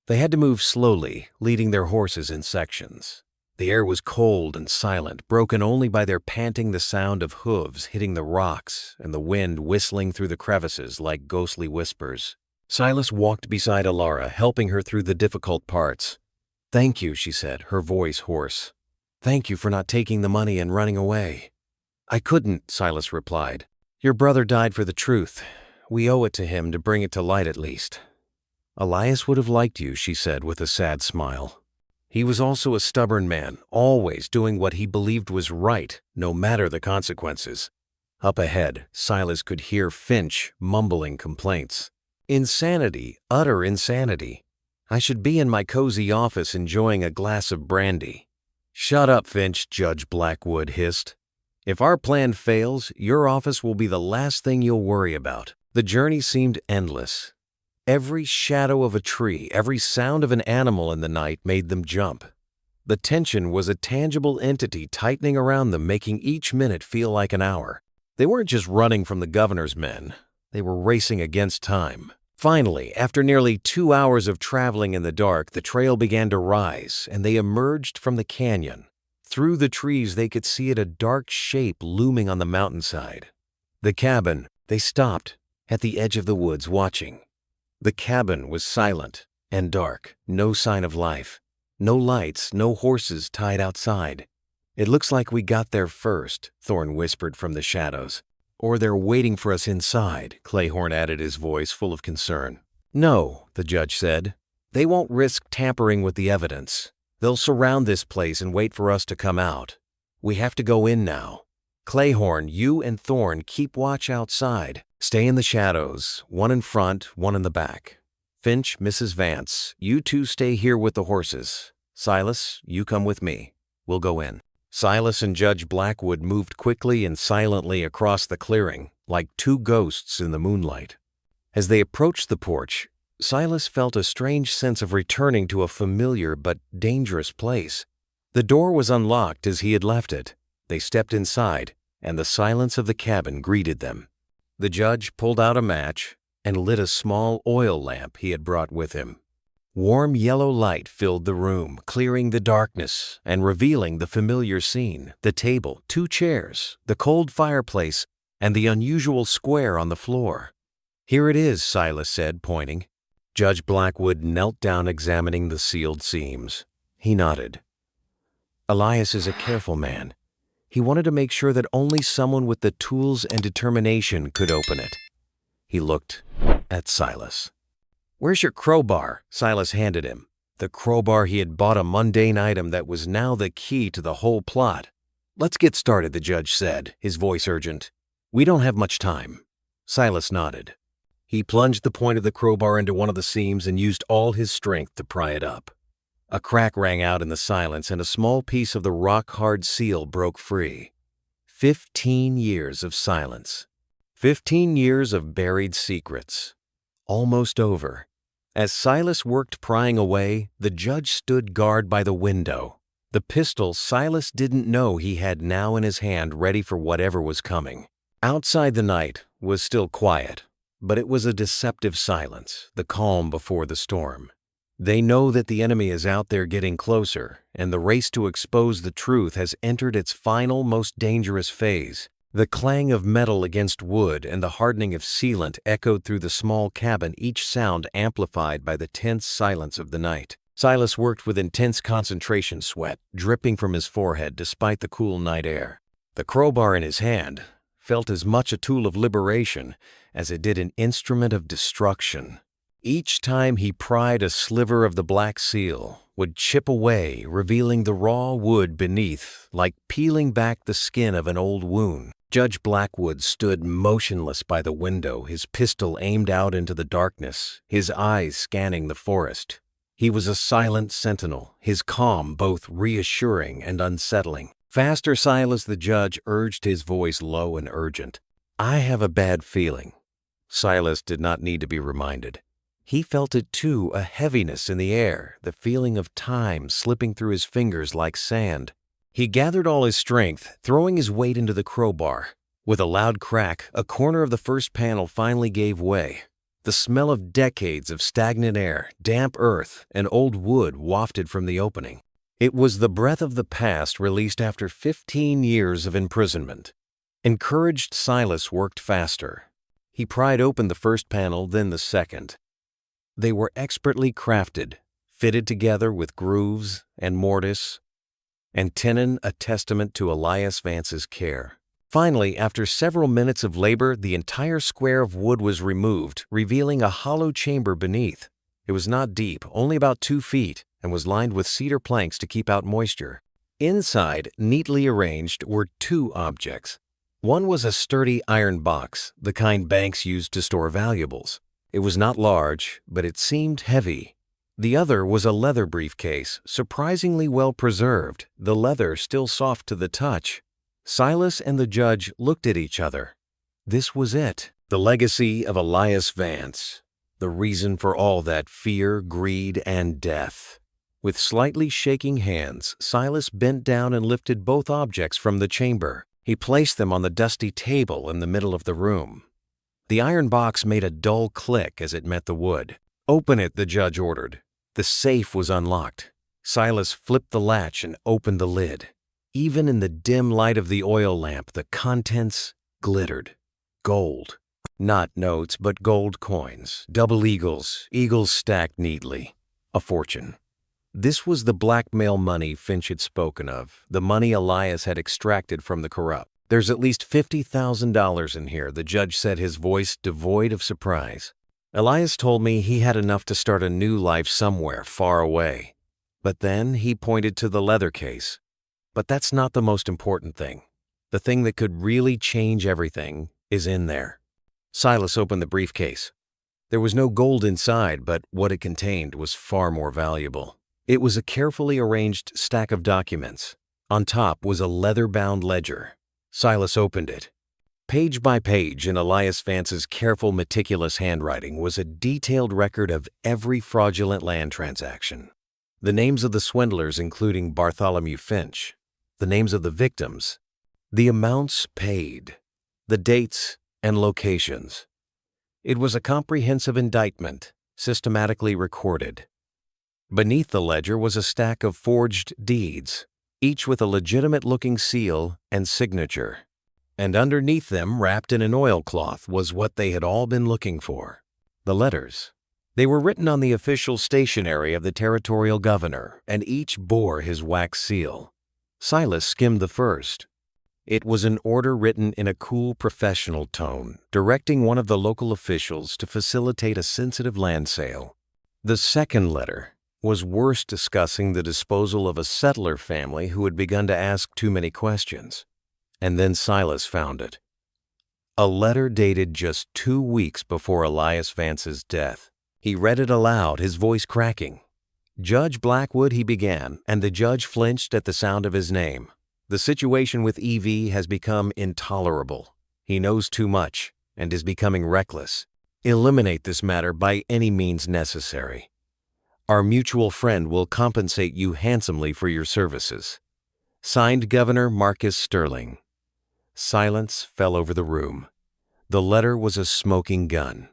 They had to move slowly, leading their horses in sections. The air was cold and silent, broken only by their panting, the sound of hooves hitting the rocks and the wind whistling through the crevices like ghostly whispers. Silas walked beside Alara, helping her through the difficult parts. "Thank you," she said, her voice hoarse. "Thank you for not taking the money and running away." "I couldn't," Silas replied. "Your brother died for the truth. We owe it to him to bring it to light at least." "Elias would have liked you," she said with a sad smile. "He was also a stubborn man, always doing what he believed was right, no matter the consequences." Up ahead, Silas could hear Finch mumbling complaints. "Insanity, utter insanity. I should be in my cozy office enjoying a glass of brandy." "Shut up, Finch," Judge Blackwood hissed. "If our plan fails, your office will be the last thing you'll worry about." The journey seemed endless. Every shadow of a tree, every sound of an animal in the night made them jump. The tension was a tangible entity tightening around them, making each minute feel like an hour. They weren't just running from the governor's men. They were racing against time. Finally, after nearly 2 hours of traveling in the dark, the trail began to rise, and they emerged from the canyon. Through the trees, they could see it, a dark shape looming on the mountainside. The cabin. They stopped at the edge of the woods, watching. The cabin was silent and dark, no sign of life. No lights, no horses tied outside. "It looks like we got there first," Thorne whispered from the shadows. "Or they're waiting for us inside," Clayhorn added, his voice full of concern. "No," the judge said. "They won't risk tampering with the evidence. They'll surround this place and wait for us to come out. We have to go in now. Clayhorn, you and Thorne keep watch outside. Stay in the shadows, one in front, one in the back. Finch, Mrs. Vance, you two stay here with the horses. Silas, you come with me. We'll go in." Silas and Judge Blackwood moved quickly and silently across the clearing, like 2 ghosts in the moonlight. As they approached the porch, Silas felt a strange sense of returning to a familiar but dangerous place. The door was unlocked as he had left it. They stepped inside, and the silence of the cabin greeted them. The judge pulled out a match and lit a small oil lamp he had brought with him. Warm yellow light filled the room, clearing the darkness and revealing the familiar scene: the table, 2 chairs, the cold fireplace, and the unusual square on the floor. "Here it is," Silas said, pointing. Judge Blackwood knelt down, examining the sealed seams. He nodded. "Elias is a careful man. He wanted to make sure that only someone with the tools and determination could open it." He looked at Silas. "Where's your crowbar?" Silas handed him. The crowbar he had bought, a mundane item that was now the key to the whole plot. "Let's get started," the judge said, his voice urgent. "We don't have much time." Silas nodded. He plunged the point of the crowbar into one of the seams and used all his strength to pry it up. A crack rang out in the silence, and a small piece of the rock-hard seal broke free. 15 years of silence. 15 years of buried secrets. Almost over. As Silas worked prying away, the judge stood guard by the window. The pistol Silas didn't know he had now in his hand, ready for whatever was coming. Outside, the night was still quiet, but it was a deceptive silence, the calm before the storm. They know that the enemy is out there getting closer, and the race to expose the truth has entered its final, most dangerous phase. The clang of metal against wood and the hardening of sealant echoed through the small cabin, each sound amplified by the tense silence of the night. Silas worked with intense concentration, sweat dripping from his forehead despite the cool night air. The crowbar in his hand felt as much a tool of liberation as it did an instrument of destruction. Each time he pried a sliver of the black seal, would chip away, revealing the raw wood beneath, like peeling back the skin of an old wound. Judge Blackwood stood motionless by the window, his pistol aimed out into the darkness, his eyes scanning the forest. He was a silent sentinel, his calm both reassuring and unsettling. "Faster, Silas," the judge urged, his voice low and urgent. "I have a bad feeling." Silas did not need to be reminded. He felt it too, a heaviness in the air, the feeling of time slipping through his fingers like sand. He gathered all his strength, throwing his weight into the crowbar. With a loud crack, a corner of the first panel finally gave way. The smell of decades of stagnant air, damp earth, and old wood wafted from the opening. It was the breath of the past released after 15 years of imprisonment. Encouraged, Silas worked faster. He pried open the first panel, then the second. They were expertly crafted, fitted together with grooves and mortise, and tenon a testament to Elias Vance's care. Finally, after several minutes of labor, the entire square of wood was removed, revealing a hollow chamber beneath. It was not deep, only about 2 feet, and was lined with cedar planks to keep out moisture. Inside, neatly arranged, were 2 objects. One was a sturdy iron box, the kind banks used to store valuables. It was not large, but it seemed heavy. The other was a leather briefcase, surprisingly well preserved, the leather still soft to the touch. Silas and the judge looked at each other. This was it, the legacy of Elias Vance, the reason for all that fear, greed, and death. With slightly shaking hands, Silas bent down and lifted both objects from the chamber. He placed them on the dusty table in the middle of the room. The iron box made a dull click as it met the wood. "Open it," the judge ordered. The safe was unlocked. Silas flipped the latch and opened the lid. Even in the dim light of the oil lamp, the contents glittered. Gold. Not notes, but gold coins. Double eagles, eagles stacked neatly. A fortune. This was the blackmail money Finch had spoken of, the money Elias had extracted from the corrupt. "There's at least $50,000 in here," the judge said, his voice devoid of surprise. "Elias told me he had enough to start a new life somewhere far away." But then he pointed to the leather case. "But that's not the most important thing. The thing that could really change everything is in there." Silas opened the briefcase. There was no gold inside, but what it contained was far more valuable. It was a carefully arranged stack of documents. On top was a leather-bound ledger. Silas opened it. Page by page, in Elias Vance's careful, meticulous handwriting, was a detailed record of every fraudulent land transaction. The names of the swindlers, including Bartholomew Finch, the names of the victims, the amounts paid, the dates and locations. It was a comprehensive indictment, systematically recorded. Beneath the ledger was a stack of forged deeds, each with a legitimate-looking seal and signature. And underneath them, wrapped in an oilcloth, was what they had all been looking for: the letters. They were written on the official stationery of the territorial governor, and each bore his wax seal. Silas skimmed the first. It was an order written in a cool, professional tone, directing one of the local officials to facilitate a sensitive land sale. The second letter was worse, discussing the disposal of a settler family who had begun to ask too many questions. And then Silas found it. A letter dated just 2 weeks before Elias Vance's death. He read it aloud, his voice cracking. "Judge Blackwood," he began, and the judge flinched at the sound of his name. "The situation with EV has become intolerable. He knows too much and is becoming reckless. Eliminate this matter by any means necessary. Our mutual friend will compensate you handsomely for your services. Signed, Governor Marcus Sterling." Silence fell over the room. The letter was a smoking gun.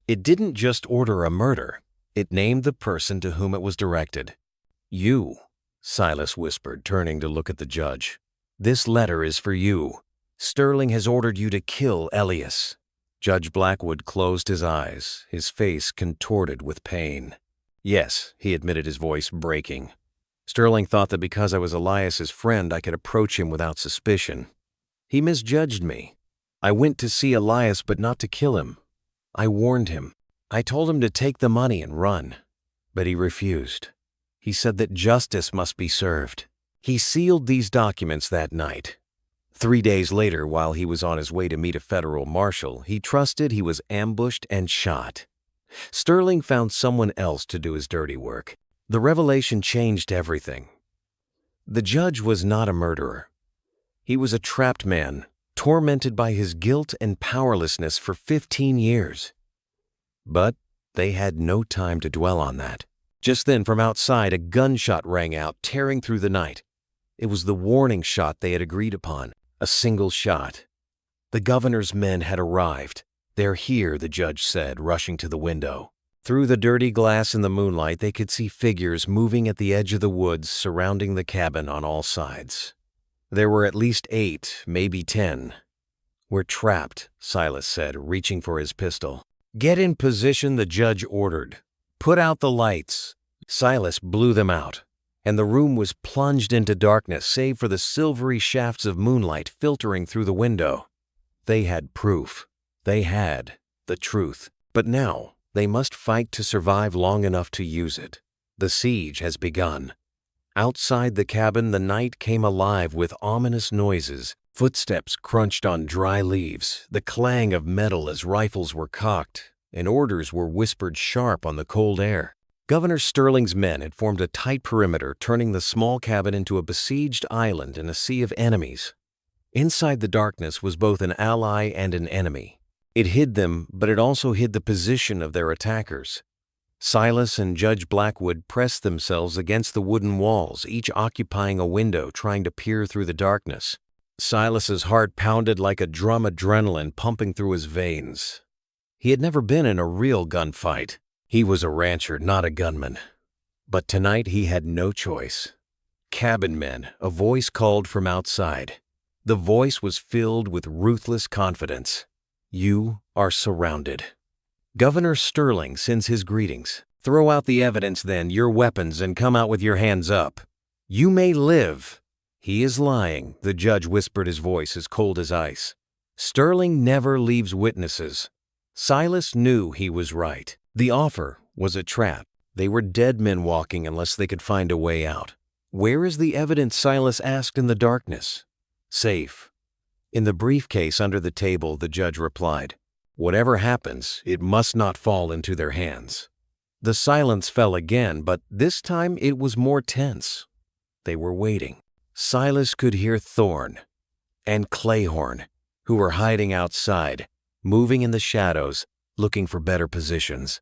It didn't just order a murder. It named the person to whom it was directed. "You," Silas whispered, turning to look at the judge. "This letter is for you. Sterling has ordered you to kill Elias." Judge Blackwood closed his eyes, his face contorted with pain. "Yes," he admitted, his voice breaking. "Sterling thought that because I was Elias's friend, I could approach him without suspicion. He misjudged me. I went to see Elias but not to kill him. I warned him. I told him to take the money and run. But he refused. He said that justice must be served. He sealed these documents that night. 3 days later, while he was on his way to meet a federal marshal, he trusted he was ambushed and shot. Sterling found someone else to do his dirty work. The revelation changed everything. The judge was not a murderer. He was a trapped man, tormented by his guilt and powerlessness for 15 years. But they had no time to dwell on that. Just then, from outside, a gunshot rang out, tearing through the night. It was the warning shot they had agreed upon, a single shot. The governor's men had arrived. "They're here," the judge said, rushing to the window. Through the dirty glass in the moonlight, they could see figures moving at the edge of the woods surrounding the cabin on all sides. There were at least 8, maybe 10. "We're trapped," Silas said, reaching for his pistol. "Get in position," the judge ordered. "Put out the lights." Silas blew them out, and the room was plunged into darkness save for the silvery shafts of moonlight filtering through the window. They had proof. They had the truth. But now they must fight to survive long enough to use it. The siege has begun. Outside the cabin, the night came alive with ominous noises. Footsteps crunched on dry leaves, the clang of metal as rifles were cocked, and orders were whispered sharp on the cold air. Governor Sterling's men had formed a tight perimeter, turning the small cabin into a besieged island in a sea of enemies. Inside the darkness was both an ally and an enemy. It hid them, but it also hid the position of their attackers. Silas and Judge Blackwood pressed themselves against the wooden walls, each occupying a window, trying to peer through the darkness. Silas's heart pounded like a drum, adrenaline pumping through his veins. He had never been in a real gunfight. He was a rancher, not a gunman. But tonight he had no choice. "Cabin men," a voice called from outside. The voice was filled with ruthless confidence. "You are surrounded." Governor Sterling sends his greetings. "Throw out the evidence then, your weapons, and come out with your hands up. You may live." "He is lying," the judge whispered, his voice as cold as ice. "Sterling never leaves witnesses." Silas knew he was right. The offer was a trap. They were dead men walking unless they could find a way out. "Where is the evidence?" Silas asked in the darkness. "Safe." "In the briefcase under the table," the judge replied. "Whatever happens, it must not fall into their hands." The silence fell again, but this time it was more tense. They were waiting. Silas could hear Thorne and Clayhorn, who were hiding outside, moving in the shadows, looking for better positions.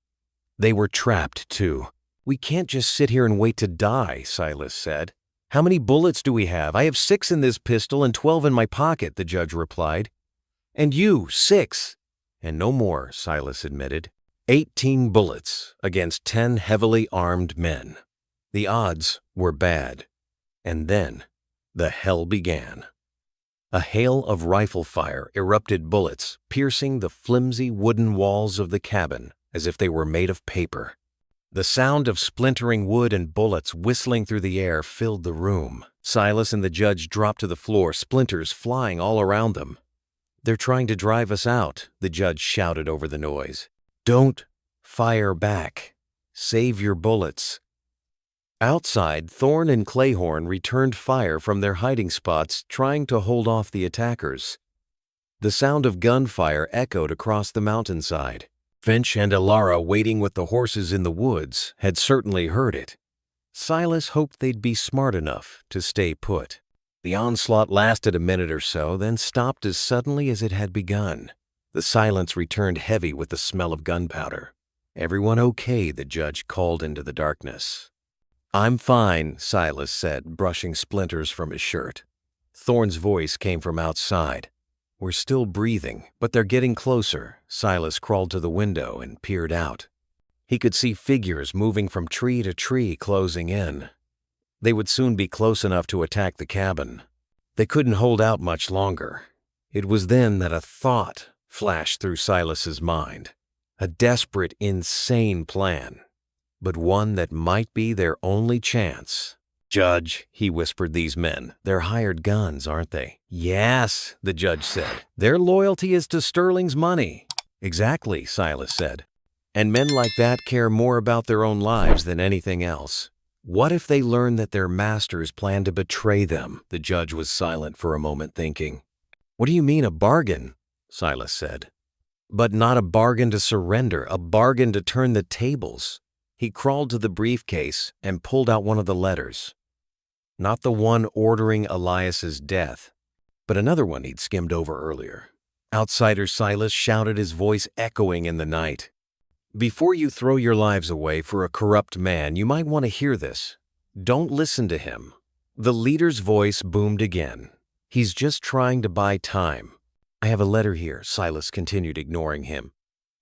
They were trapped, too. "We can't just sit here and wait to die," Silas said. "How many bullets do we have?" "I have 6 in this pistol and 12 in my pocket," the judge replied. "And you, 6. "And no more," Silas admitted. 18 bullets against 10 heavily armed men. The odds were bad. And then the hell began. A hail of rifle fire erupted, bullets piercing the flimsy wooden walls of the cabin as if they were made of paper. The sound of splintering wood and bullets whistling through the air filled the room. Silas and the judge dropped to the floor, splinters flying all around them. "They're trying to drive us out," the judge shouted over the noise. "Don't fire back. Save your bullets." Outside, Thorne and Clayhorn returned fire from their hiding spots, trying to hold off the attackers. The sound of gunfire echoed across the mountainside. Finch and Alara, waiting with the horses in the woods, had certainly heard it. Silas hoped they'd be smart enough to stay put. The onslaught lasted a minute or so, then stopped as suddenly as it had begun. The silence returned heavy with the smell of gunpowder. "Everyone okay?" the judge called into the darkness. "I'm fine," Silas said, brushing splinters from his shirt. Thorne's voice came from outside. "We're still breathing, but they're getting closer." Silas crawled to the window and peered out. He could see figures moving from tree to tree, closing in. They would soon be close enough to attack the cabin. They couldn't hold out much longer. It was then that a thought flashed through Silas's mind. A desperate, insane plan, but one that might be their only chance. "Judge," he whispered, "these men, they're hired guns, aren't they?" "Yes," the judge said. "Their loyalty is to Sterling's money." "Exactly," Silas said. "And men like that care more about their own lives than anything else. What if they learn that their masters plan to betray them?" The judge was silent for a moment, thinking. "What do you mean, a bargain?" Silas said. "But not a bargain to surrender, a bargain to turn the tables." He crawled to the briefcase and pulled out one of the letters. Not the one ordering Elias's death, but another one he'd skimmed over earlier. Outsider Silas shouted, his voice echoing in the night. "Before you throw your lives away for a corrupt man, you might want to hear this. Don't listen to him." The leader's voice boomed again. "He's just trying to buy time." "I have a letter here," Silas continued, ignoring him.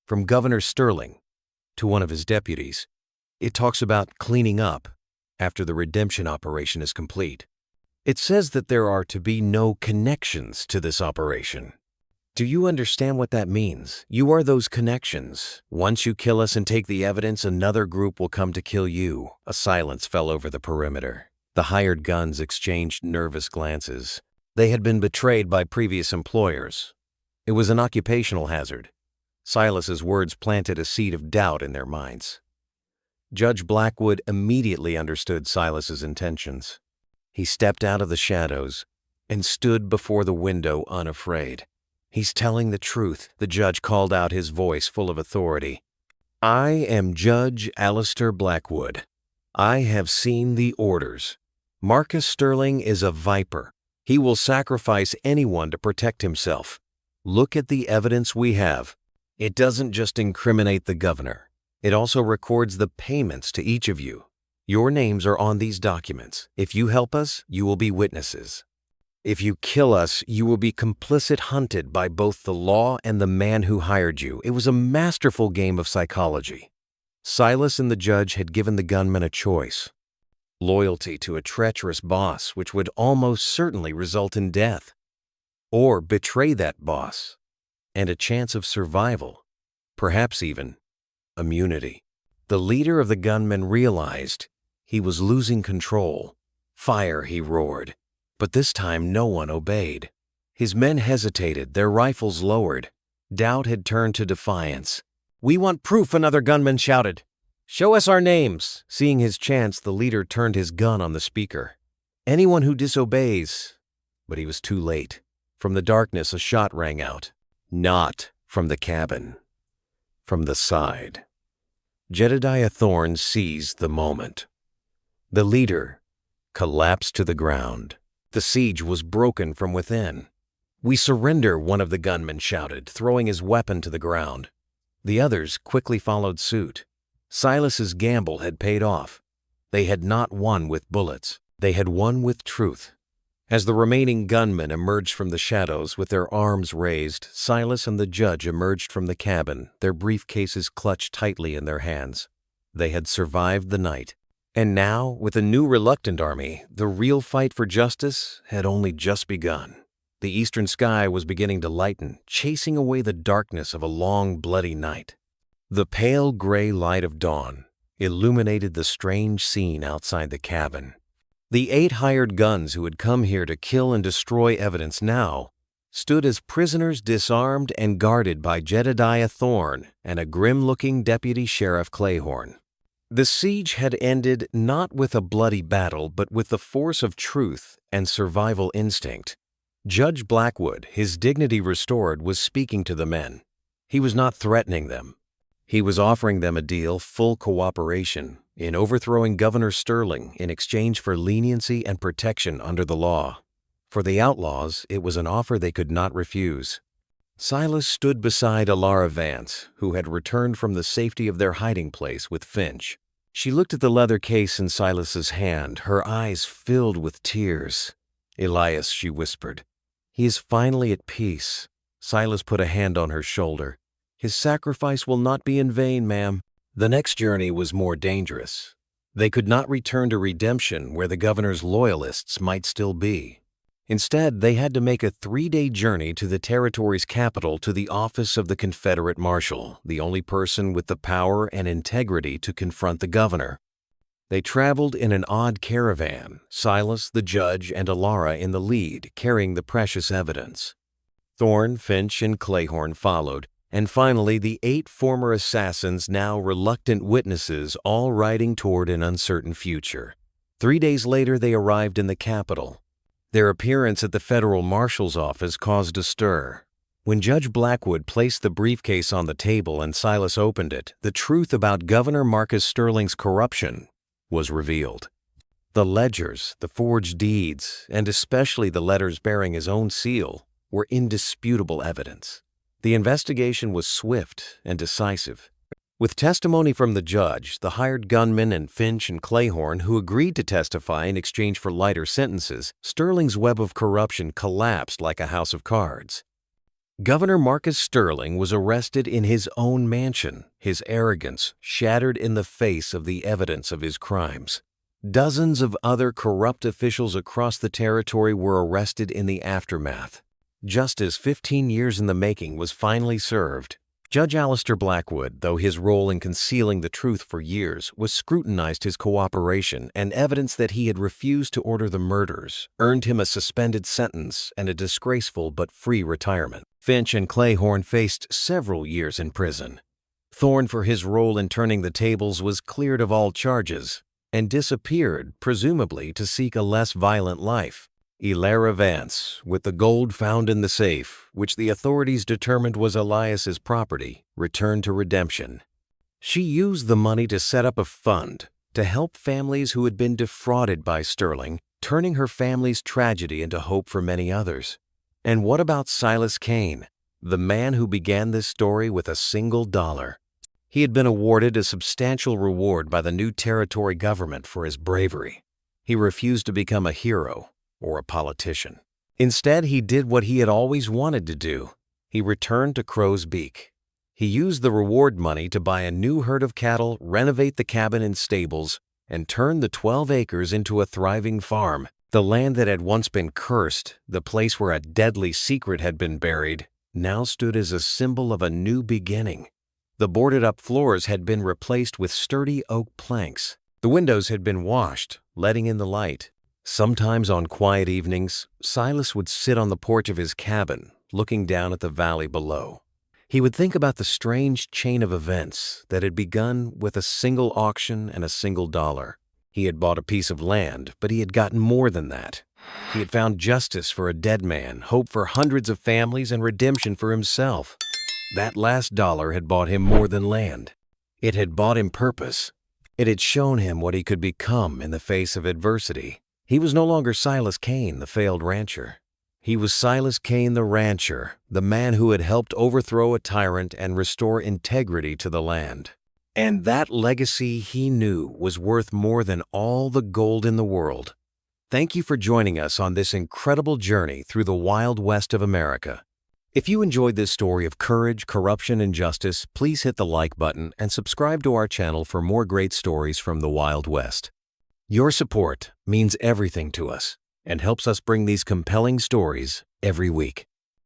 "From Governor Sterling to one of his deputies. It talks about cleaning up after the redemption operation is complete. It says that there are to be no connections to this operation. Do you understand what that means? You are those connections. Once you kill us and take the evidence, another group will come to kill you." A silence fell over the perimeter. The hired guns exchanged nervous glances. They had been betrayed by previous employers. It was an occupational hazard. Silas's words planted a seed of doubt in their minds. Judge Blackwood immediately understood Silas's intentions. He stepped out of the shadows and stood before the window unafraid. "He's telling the truth," the judge called out, his voice full of authority. "I am Judge Alistair Blackwood. I have seen the orders. Marcus Sterling is a viper. He will sacrifice anyone to protect himself. Look at the evidence we have. It doesn't just incriminate the governor. It also records the payments to each of you. Your names are on these documents. If you help us, you will be witnesses. If you kill us, you will be complicit, hunted by both the law and the man who hired you." It was a masterful game of psychology. Silas and the judge had given the gunman a choice: loyalty to a treacherous boss, which would almost certainly result in death, or betray that boss and a chance of survival, perhaps even immunity. The leader of the gunmen realized he was losing control. "Fire," he roared. But this time no one obeyed. His men hesitated, their rifles lowered. Doubt had turned to defiance. "We want proof," another gunman shouted. "Show us our names." Seeing his chance, the leader turned his gun on the speaker. "Anyone who disobeys." But he was too late. From the darkness, a shot rang out. Not from the cabin. From the side. Jedediah Thorne seized the moment. The leader collapsed to the ground. The siege was broken from within. "We surrender," one of the gunmen shouted, throwing his weapon to the ground. The others quickly followed suit. Silas's gamble had paid off. They had not won with bullets. They had won with truth. As the remaining gunmen emerged from the shadows with their arms raised, Silas and the judge emerged from the cabin, their briefcases clutched tightly in their hands. They had survived the night. And now, with a new reluctant army, the real fight for justice had only just begun. The eastern sky was beginning to lighten, chasing away the darkness of a long, bloody night. The pale gray light of dawn illuminated the strange scene outside the cabin. The 8 hired guns who had come here to kill and destroy evidence now stood as prisoners, disarmed and guarded by Jedediah Thorne and a grim-looking Deputy Sheriff Clayhorn. The siege had ended not with a bloody battle, but with the force of truth and survival instinct. Judge Blackwood, his dignity restored, was speaking to the men. He was not threatening them. He was offering them a deal: full cooperation in overthrowing Governor Sterling in exchange for leniency and protection under the law. For the outlaws, it was an offer they could not refuse. Silas stood beside Alara Vance, who had returned from the safety of their hiding place with Finch. She looked at the leather case in Silas's hand, her eyes filled with tears. "Elias," she whispered. "He is finally at peace." Silas put a hand on her shoulder. "His sacrifice will not be in vain, ma'am." The next journey was more dangerous. They could not return to Redemption, where the governor's loyalists might still be. Instead, they had to make a 3-day journey to the territory's capital, to the office of the Confederate Marshal, the only person with the power and integrity to confront the governor. They traveled in an odd caravan, Silas, the judge, and Alara in the lead, carrying the precious evidence. Thorne, Finch, and Clayhorn followed, and finally the 8 former assassins, now reluctant witnesses, all riding toward an uncertain future. 3 days later, they arrived in the capital. Their appearance at the federal marshal's office caused a stir. When Judge Blackwood placed the briefcase on the table and Silas opened it, the truth about Governor Marcus Sterling's corruption was revealed. The ledgers, the forged deeds, and especially the letters bearing his own seal were indisputable evidence. The investigation was swift and decisive. With testimony from the judge, the hired gunmen, and Finch and Clayhorn, who agreed to testify in exchange for lighter sentences, Sterling's web of corruption collapsed like a house of cards. Governor Marcus Sterling was arrested in his own mansion, his arrogance shattered in the face of the evidence of his crimes. Dozens of other corrupt officials across the territory were arrested in the aftermath. Justice 15 years in the making was finally served. Judge Alistair Blackwood, though his role in concealing the truth for years, was scrutinized his cooperation, and evidence that he had refused to order the murders earned him a suspended sentence and a disgraceful but free retirement. Finch and Clayhorn faced several years in prison. Thorne, for his role in turning the tables, was cleared of all charges and disappeared, presumably to seek a less violent life. Elara Vance, with the gold found in the safe, which the authorities determined was Elias's property, returned to redemption. She used the money to set up a fund to help families who had been defrauded by Sterling, turning her family's tragedy into hope for many others. And what about Silas Kane, the man who began this story with a single dollar? He had been awarded a substantial reward by the new territory government for his bravery. He refused to become a hero or a politician. Instead, he did what he had always wanted to do. He returned to Crow's Beak. He used the reward money to buy a new herd of cattle, renovate the cabin and stables, and turn the 12 acres into a thriving farm. The land that had once been cursed, the place where a deadly secret had been buried, now stood as a symbol of a new beginning. The boarded-up floors had been replaced with sturdy oak planks. The windows had been washed, letting in the light. Sometimes on quiet evenings, Silas would sit on the porch of his cabin, looking down at the valley below. He would think about the strange chain of events that had begun with a single auction and a single dollar. He had bought a piece of land, but he had gotten more than that. He had found justice for a dead man, hope for hundreds of families, and redemption for himself. That last dollar had bought him more than land. It had bought him purpose. It had shown him what he could become in the face of adversity. He was no longer Silas Kane, the failed rancher. He was Silas Kane, the rancher, the man who had helped overthrow a tyrant and restore integrity to the land. And that legacy, he knew, was worth more than all the gold in the world. Thank you for joining us on this incredible journey through the Wild West of America. If you enjoyed this story of courage, corruption, and justice, please hit the like button and subscribe to our channel for more great stories from the Wild West. Your support means everything to us and helps us bring these compelling stories every week.